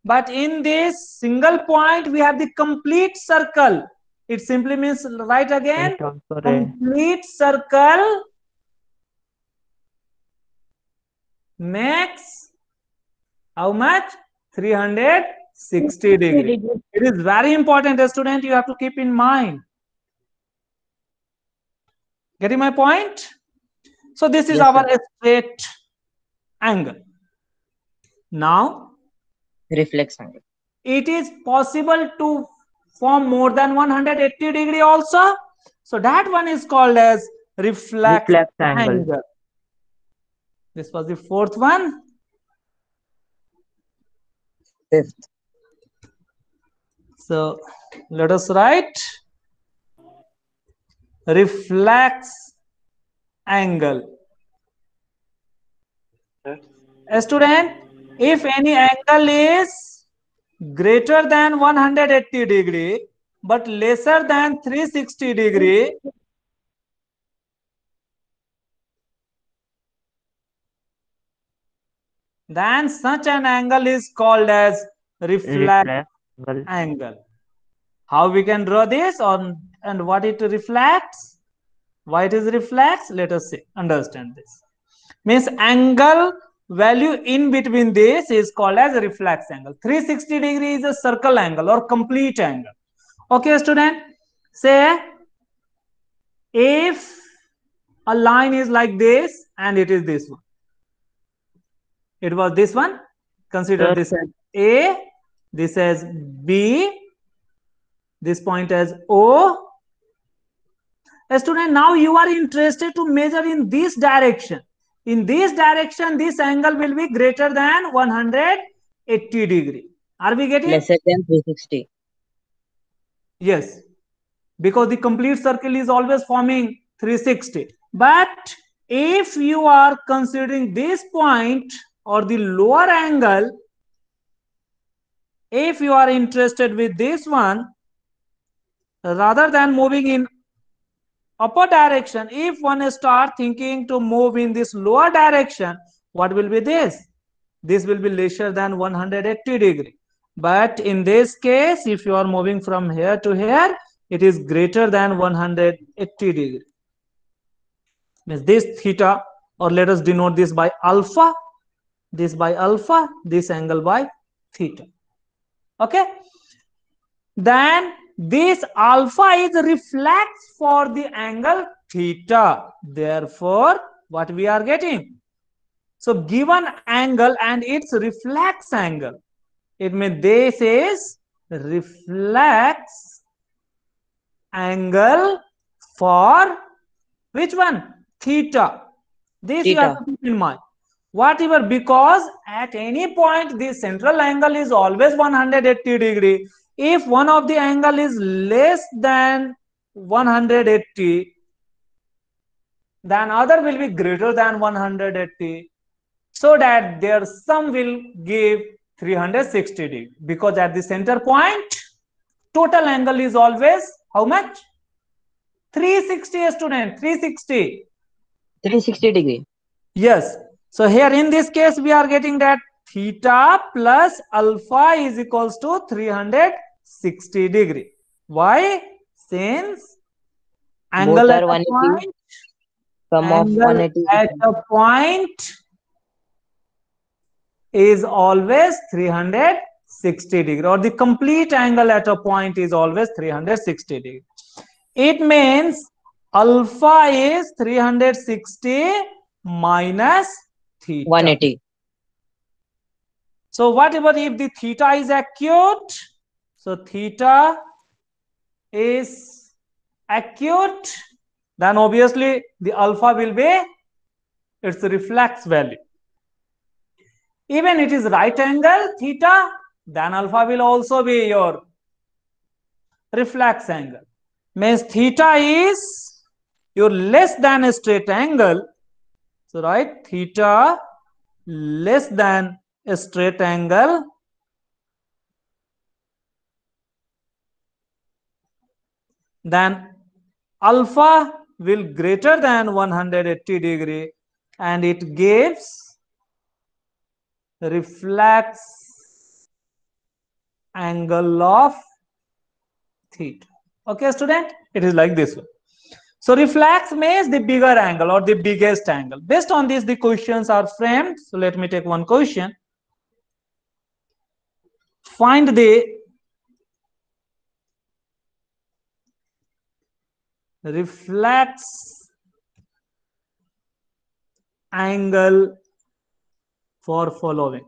but in this single point we have the complete circle. It simply means, write again, It also ray. complete circle makes how much? 360 degree. It is very important, student, you have to keep in mind. Getting my point? So this is Yes, our sir. straight angle. Now Reflex angle. it is possible to form more than 180 degree also. So that one is called as reflex Reflex angle. angle. This was the fourth one. Fifth. So let us write reflex angle. A student, if any angle is greater than 180 degree but lesser than 360 degree, then such an angle is called as reflex Reflex angle. angle. How we can draw this on and what it reflects? Why it is reflex? Let us see, understand this. Means angle value in between this is called as a reflex angle. 360 degree is a circle angle or complete angle. Okay, student, say if a line is like this and it is this one, it was this one, consider Sir. this as A, this as B, this point as O. A student, now you are interested to measure in this direction. In this direction, this angle will be greater than 180 degree. Are we getting? Lesser than 360. Yes, because the complete circle is always forming 360. But if you are considering this point or the lower angle, if you are interested with this one, rather than moving in upper direction, if one start thinking to move in this lower direction, what will be this? This will be lesser than 180 degree. But in this case, if you are moving from here to here, it is greater than 180 degree. Means this theta, or let us denote this by alpha, this by alpha, this angle by theta. Okay, then this alpha is reflex for the angle theta. Therefore, what we are getting? So given angle and its reflex angle, it means this is reflex angle for which one? Theta. This you have to keep in mind. Whatever, because at any point the central angle is always 180 degree. If one of the angle is less than 180, then other will be greater than 180, so that their sum will give 360 degree, because at the center point total angle is always how much? 360, student, 360. 360 degree. Yes. So here in this case we are getting that theta plus alpha is equals to 360 degree. Why? Since angle Both at are a 180. point, Sum of angle 180. at a point is always 360 degree, or the complete angle at a point is always 360 degree. It means alpha is 360 minus theta. 180. So whatever if the theta is acute, so theta is acute, then obviously the alpha will be its reflex value. Even it is right angle theta, then alpha will also be your reflex angle. Means theta is your less than a straight angle. So right, theta less than a straight angle, then alpha will greater than 180 degree, and it gives reflex angle of theta. Okay, student, it is like this one. So reflex means the bigger angle or the biggest angle. Based on this, the questions are framed. So let me take one question. Find the reflex angle for following.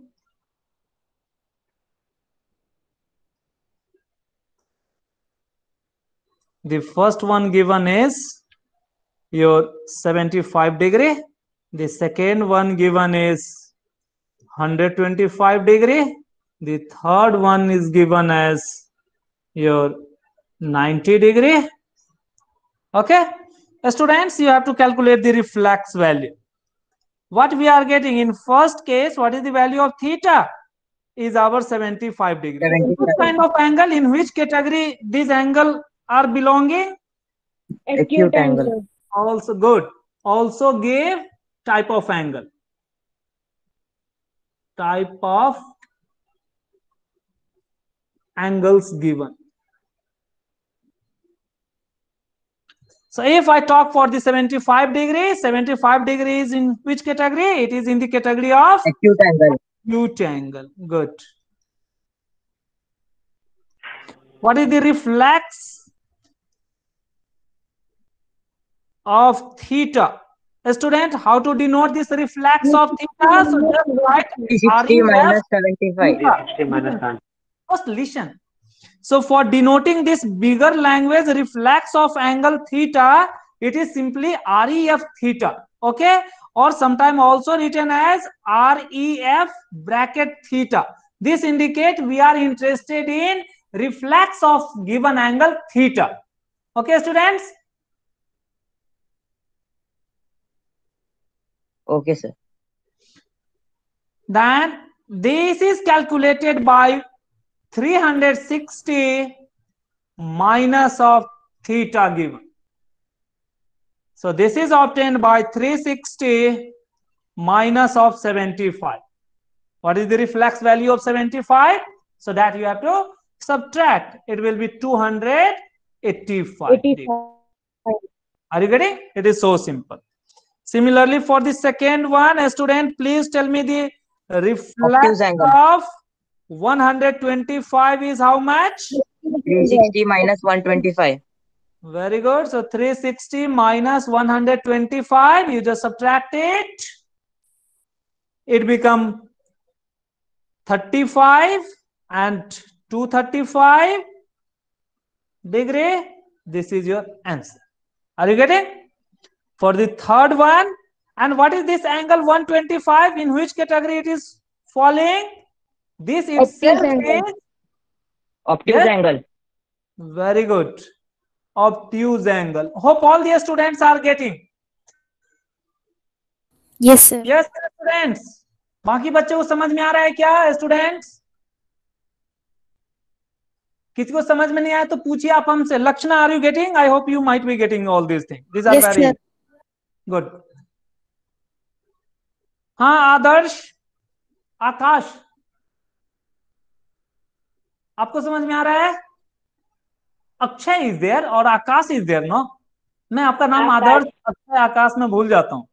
The first one given is your 75 degree. The second one given is 125 degree. The third one is given as your 90 degree. Okay, students, you have to calculate the reflex value. What we are getting in first case, what is the value of theta? Is our 75 degree. 75. What kind of angle, in which category these angle are belonging? Acute angle. Also good. Also give type of angle. Type of angles given. So if I talk for the 75 degree, 75 degree is in which category? It is in the category of Acute angle. acute angle. Good. What is the reflex of theta? Student, how to denote this reflex of theta? So just write 360 minus 75. theta. First listen. So for denoting this bigger language reflex of angle theta, it is simply REF theta. Okay, or sometime also written as REF bracket theta. This indicate we are interested in reflex of given angle theta. Okay, students. Okay, sir. Then this is calculated by 360 minus of theta given. So this is obtained by 360 minus of 75. What is the reflex value of 75? So that you have to subtract. It will be 285. 85. Are you getting? It is so simple. Similarly, for the second one, a student, please tell me the reflex Obtuse angle. of 125 is how much? 360 minus 125. Very good. So 360 minus 125, you just subtract it. It become 35 and 235 degree. This is your answer. Are you getting? For the third one, and what is this angle 125? In which category it is falling? This itself angle. is Obtuse Yes. angle. very good. Obtuse angle. Hope all the students are getting. Yes, sir. Yes, students. बाकी बच्चों को समझ में आ रहा है क्या students? किसी को समझ में नहीं आया तो पूछिए आप हमसे. Lakshana, are you getting? I hope you might be getting all this thing. This are Yes, very sir. Good. हाँ आदर्श, आकाश, आपको समझ में आ रहा है? अक्षय इज देयर और आकाश इज देयर. नो, मैं आपका नाम आदर्श, अक्षय, आकाश में भूल जाता हूं.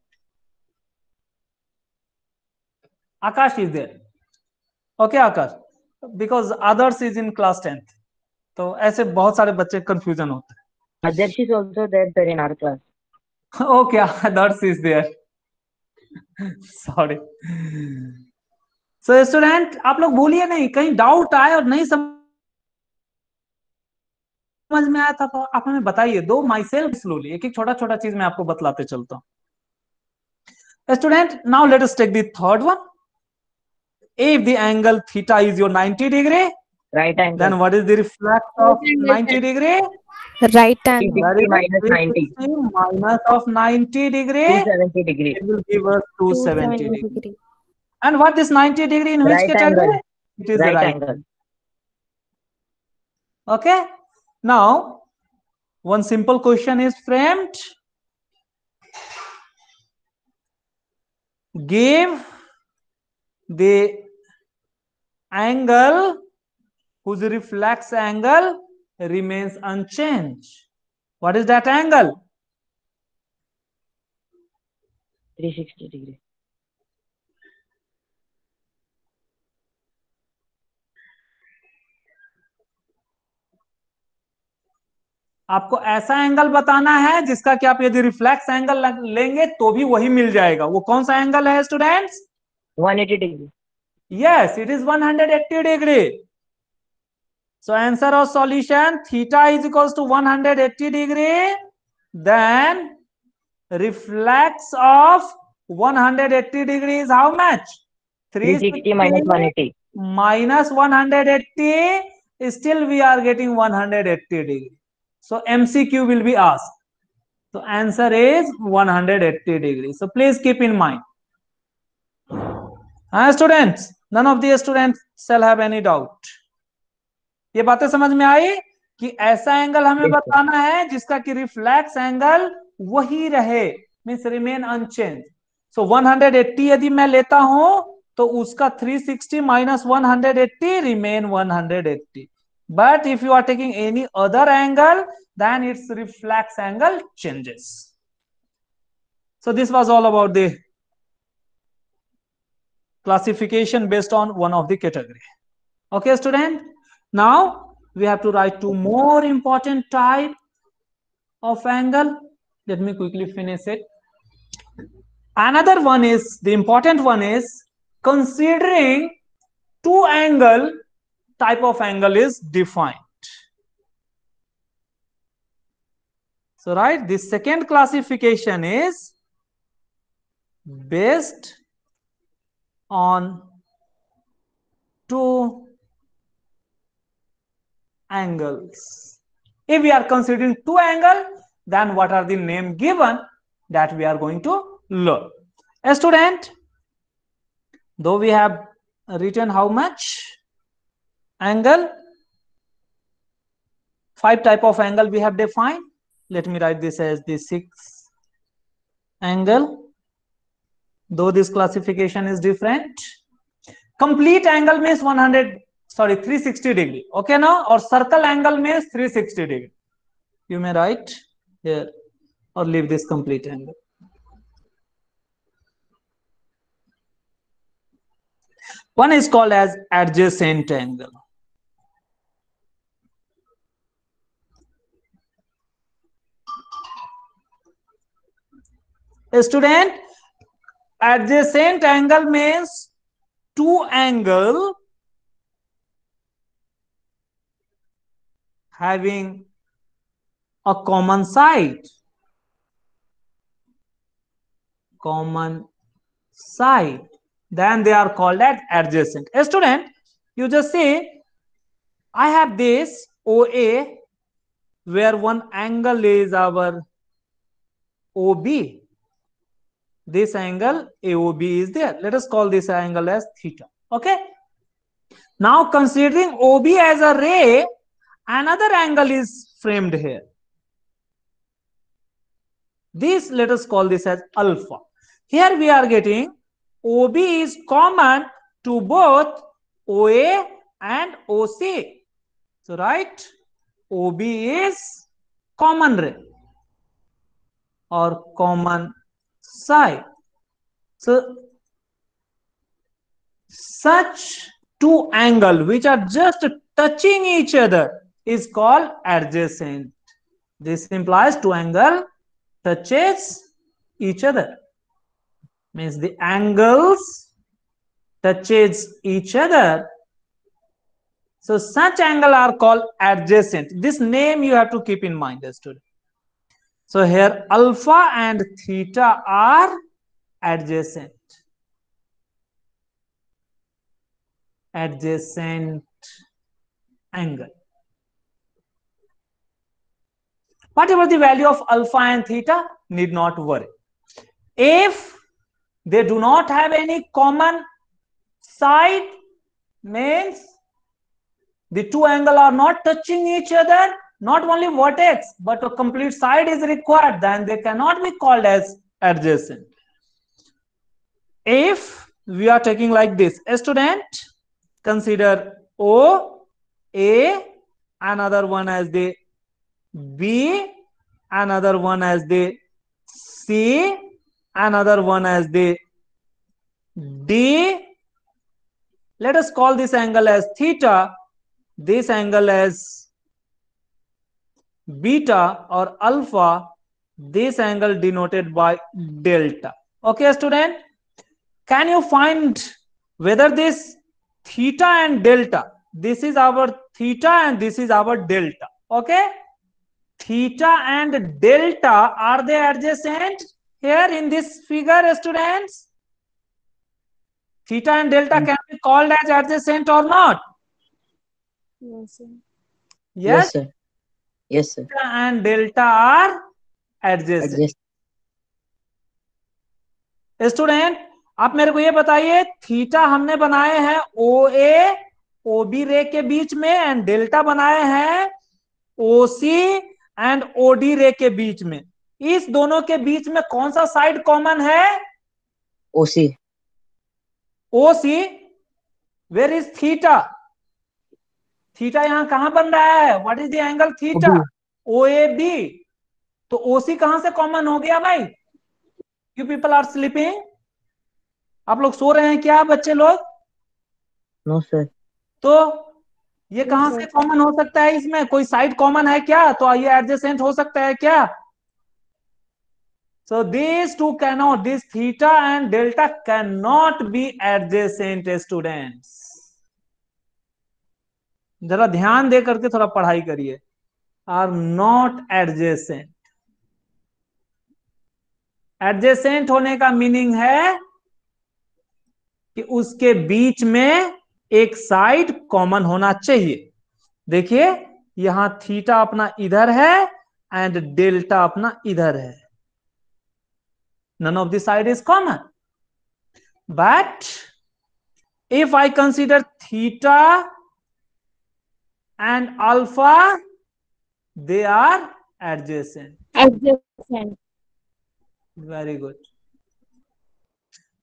Akash is there. Okay Akash, because Adarsh is in class 10th. तो ऐसे बहुत सारे बच्चे कंफ्यूजन होते हैं. Adarsh is also there, sir, in our class. Okay, others is there. Sorry. So student, आप लोग भूलिए नहीं, कहीं डाउट आए और नहीं समझ में आया था तो आप हमें बताइए. दो माई सेल्फ स्लोली, एक एक छोटा छोटा चीज मैं आपको बतलाते चलता हूँ. Student, now let us take the third one. If the angle theta is your 90 degree, Right angle. then what is the reflex of 90 degree? Right angle. 360 minus 90. Minus of 90 degree, 270 degree. it will give us 270 degree. 270 degree. And what is 90 degree in which Right category? angle. It is Right right. angle. Okay. Now, one simple question is framed. Give the angle whose reflex angle remains unchanged. What is that angle? 360 degree. आपको ऐसा angle बताना है जिसका कि आप यदि reflex angle लेंगे तो भी वही मिल जाएगा. वो कौन सा एंगल है students? 180 degree. Yes, it is 180 degree. So answer of solution, theta is equals to 180 degree. Then reflex of 180 degree is how much? 360 minus 180. minus 180. Still we are getting 180 degree. So MCQ will be asked. So answer is 180 degree. So please keep in mind. Students, none of the students shall have any doubt. ये बातें समझ में आई कि ऐसा angle हमें बताना है जिसका कि रिफ्लेक्स एंगल वही रहे, मींस रिमेन अनचेंज. सो 180 यदि मैं लेता हूं तो उसका 360 minus 180 remain 180. But if you are taking any other angle, then its reflex angle changes. So this was all about the classification based on one of the category. Okay, student. Now we have to write two more important type of angle. Let me quickly finish it. Another one is, the important one is, considering two angle type of angle is defined. So right, the second classification is based on two angles. If we are considering two angle, then what are the name given that we are going to learn? A student, though we have written how much angle, 5 type of angle we have defined. Let me write this as the 6 angle, though this classification is different. Complete angle means 360 degree. Okay, now, or circle angle means 360 degree. You may write here or leave this complete angle. One is called as adjacent angle. A student, adjacent angle means two angle having a common side. Then they are called as adjacent. A student, you just say, I have this OA where one angle is our OB. This angle AOB is there. Let us call this angle as theta. Okay. Now considering OB as a ray, another angle is framed here. This, let us call this as alpha. Here we are getting OB is common to both OA and OC. So right, OB is common ray or common side. So such two angles which are just touching each other is called adjacent. This implies two angle touches each other. Means the angles touches each other. So such angle are called adjacent. This name you have to keep in mind, student. So here alpha and theta are adjacent. Adjacent angle. Whatever the value of alpha and theta, need not worry. If they do not have any common side, means the two angles are not touching each other, not only vertex but a complete side is required, then they cannot be called as adjacent. If we are taking like this, a student, consider O, A, another one as the B, another one as the C, another one as the D. Let us call this angle as theta, this angle as beta or alpha, this angle denoted by delta. Okay, student, can you find whether this theta and delta, this is our theta and this is our delta. Okay, theta and delta, are they adjacent here in this figure, students? Theta and delta can be called as adjacent or not? Yes, sir. Yes, sir. Yes, sir. theta and delta are adjacent. Student, आप मेरे को ये बताइए, theta हमने बनाए हैं OA OB रे के बीच में एंड डेल्टा बनाए हैं OC एंड OD रे के बीच में. इस दोनों के बीच में कौन सा साइड कॉमन है? OC. OC. Where is theta? Theta यहाँ कहां बन रहा है? What is the angle theta? OAB। तो OC कहां से कॉमन हो गया भाई? You people are sleeping? आप लोग सो रहे हैं क्या बच्चे लोग? No sir. तो ये कहां से कॉमन हो सकता है? इसमें कोई साइड कॉमन है क्या? तो ये एडजेसेंट हो सकता है क्या? So these two cannot, this theta and delta cannot be adjacent students. जरा ध्यान दे करके थोड़ा पढ़ाई करिए। Are not adjacent. Adjacent होने का मीनिंग है कि उसके बीच में एक साइड कॉमन होना चाहिए। देखिए यहां थीटा अपना इधर है एंड डेल्टा अपना इधर है। None of the side is common. But if I consider theta and alpha, they are adjacent. Adjacent. Very good.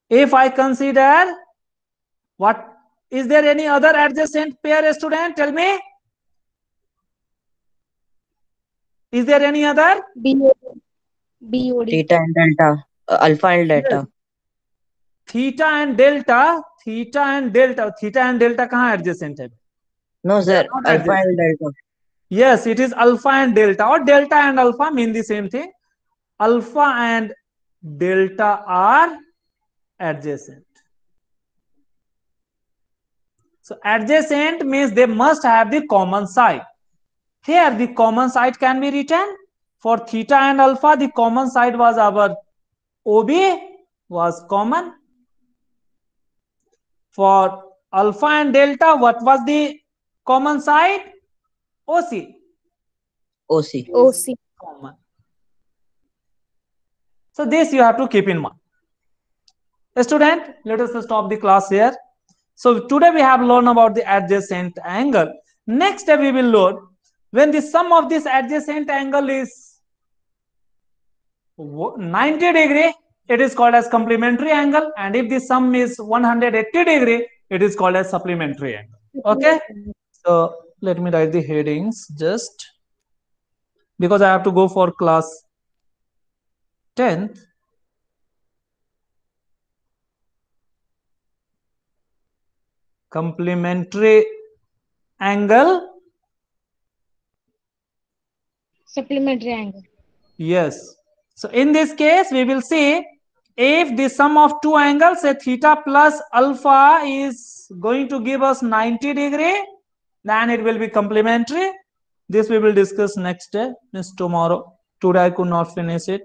If I consider what, is there any other adjacent pair, student? Tell me. Is there any other? BOD. Theta and delta. Alpha and delta. Yes. Theta and delta. Theta and delta. Theta and delta कहाँ adjacent है? No, sir. not Alpha adjacent. and delta. Yes, it is alpha and delta, or delta and alpha mean the same thing. Alpha and delta are adjacent. So adjacent means they must have the common side. Here the common side can be written. For theta and alpha, the common side was our OB was common. For alpha and delta, what was the common side? OC. OC. OC. Common. So this you have to keep in mind. Student, let us stop the class here. So today we have learned about the adjacent angle. Next step we will learn when the sum of this adjacent angle is 90 degree, it is called as complementary angle, and if the sum is 180 degree, it is called as supplementary angle. Okay, so let me write the headings just because I have to go for class 10th. Complementary angle. Supplementary angle. Yes. So in this case, we will see if the sum of two angles, say theta plus alpha, is going to give us 90 degree, then it will be complementary. This we will discuss next day, means tomorrow. Today I could not finish it.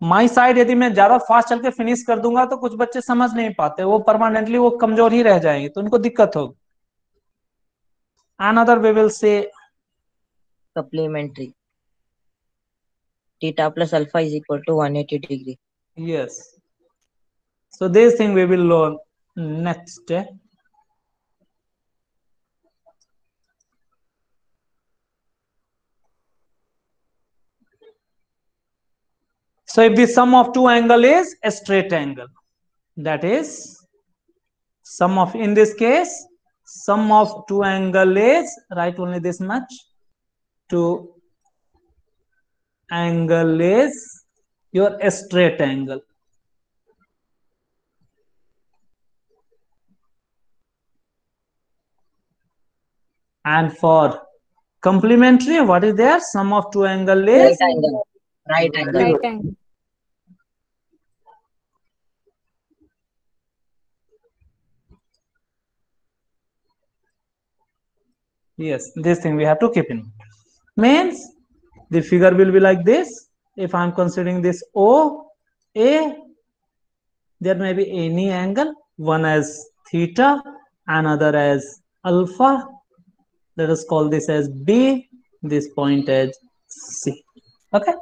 My side यदि मैं ज्यादा fast चल के finish कर दूंगा तो कुछ बच्चे समझ नहीं पाते, वो परमानेंटली वो कमजोर ही रह जाएंगे, तो उनको दिक्कत होगी. Another we will say Supplementary. Theta plus alpha is equal to 180 degree. yes. So this thing we will learn next day. So if the sum of two angle is a straight angle, that is sum of, in this case, sum of two angle is, write only this much, two angle is your straight angle. And for complementary, what is there? Sum of two angle is Right angle. Right angle. Right angle. yes, this thing we have to keep in mind. Means the figure will be like this. If I'm considering this O A, there may be any angle, one as theta, another as alpha. Let us call this as B, this point as C. Okay,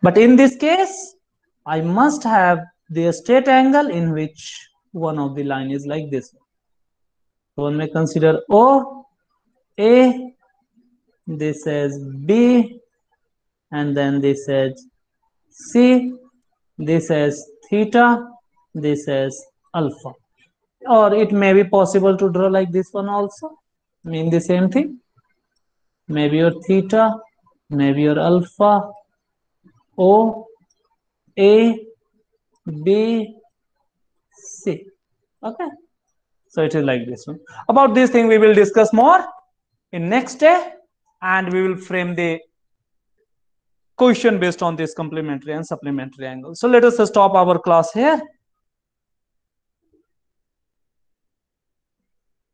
but in this case, I must have the straight angle in which one of the line is like this. So one may consider O A, this as B, and then this as C, this as theta, this as alpha. or it may be possible to draw like this one also, mean the same thing. Maybe your theta, maybe your alpha, O, A, B, C. Okay, so it is like this one. About this thing we will discuss more in next day, and we will frame the question based on this complementary and supplementary angle. So let us stop our class here.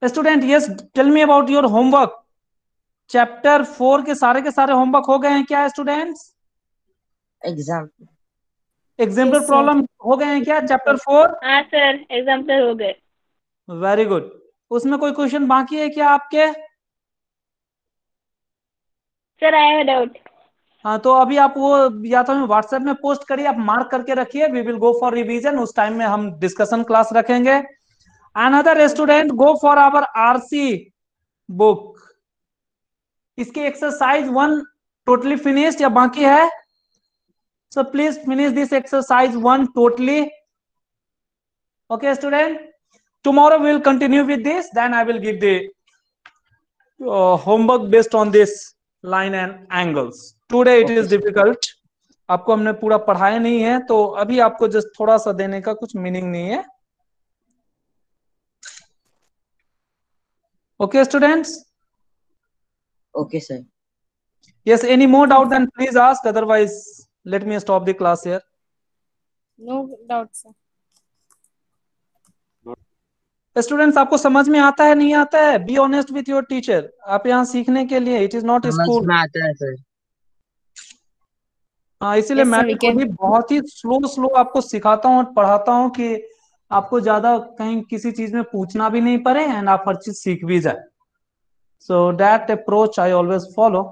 Student, yes, tell me about your homework. Chapter 4 के सारे homework हो गए हैं क्या students? Exam. Example Yes, problem हो गए हैं क्या चैप्टर 4? हाँ सर, एग्जाम्पल हो गए। Very good. उसमें कोई क्वेश्चन बाकी है क्या आपके? Sir I have doubt. हाँ, तो अभी आप वो या तो हमें व्हाट्सएप में पोस्ट करिए, आप मार्क करके रखिए। We will go for revision, उस टाइम में हम डिस्कशन क्लास रखेंगे। Another student go for our RC book. इसकी एक्सरसाइज 1 टोटली फिनिश्ड या बाकी है? So please finish this exercise 1 totally. Okay, student. Tomorrow we will continue with this. Then I will give the homework based on this line and angles. Today it is difficult. आपको हमने पूरा पढ़ाया नहीं है, तो अभी आपको जस्ट थोड़ा सा देने का कुछ मीनिंग नहीं है. Okay, students. Okay, sir. Yes. Any more doubt? Then please ask. Otherwise, let me stop the class here. No doubt, sir. Students, आपको समझ में आता है नहीं आता है? Be honest with your teacher. आप यहाँ सीखने के लिए, इट इज नॉट समझ स्कूल. में आता है सर। हाँ, इसीलिए Yes, मैं sir, भी we can. खुद ही बहुत ही स्लो आपको सिखाता हूँ और पढ़ाता हूँ कि आपको ज्यादा कहीं किसी चीज में पूछना भी नहीं पड़े एंड आप हर चीज सीख भी जाए. So that approach I always follow.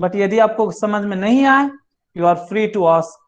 But यदि आपको समझ में नहीं आए, you are free to ask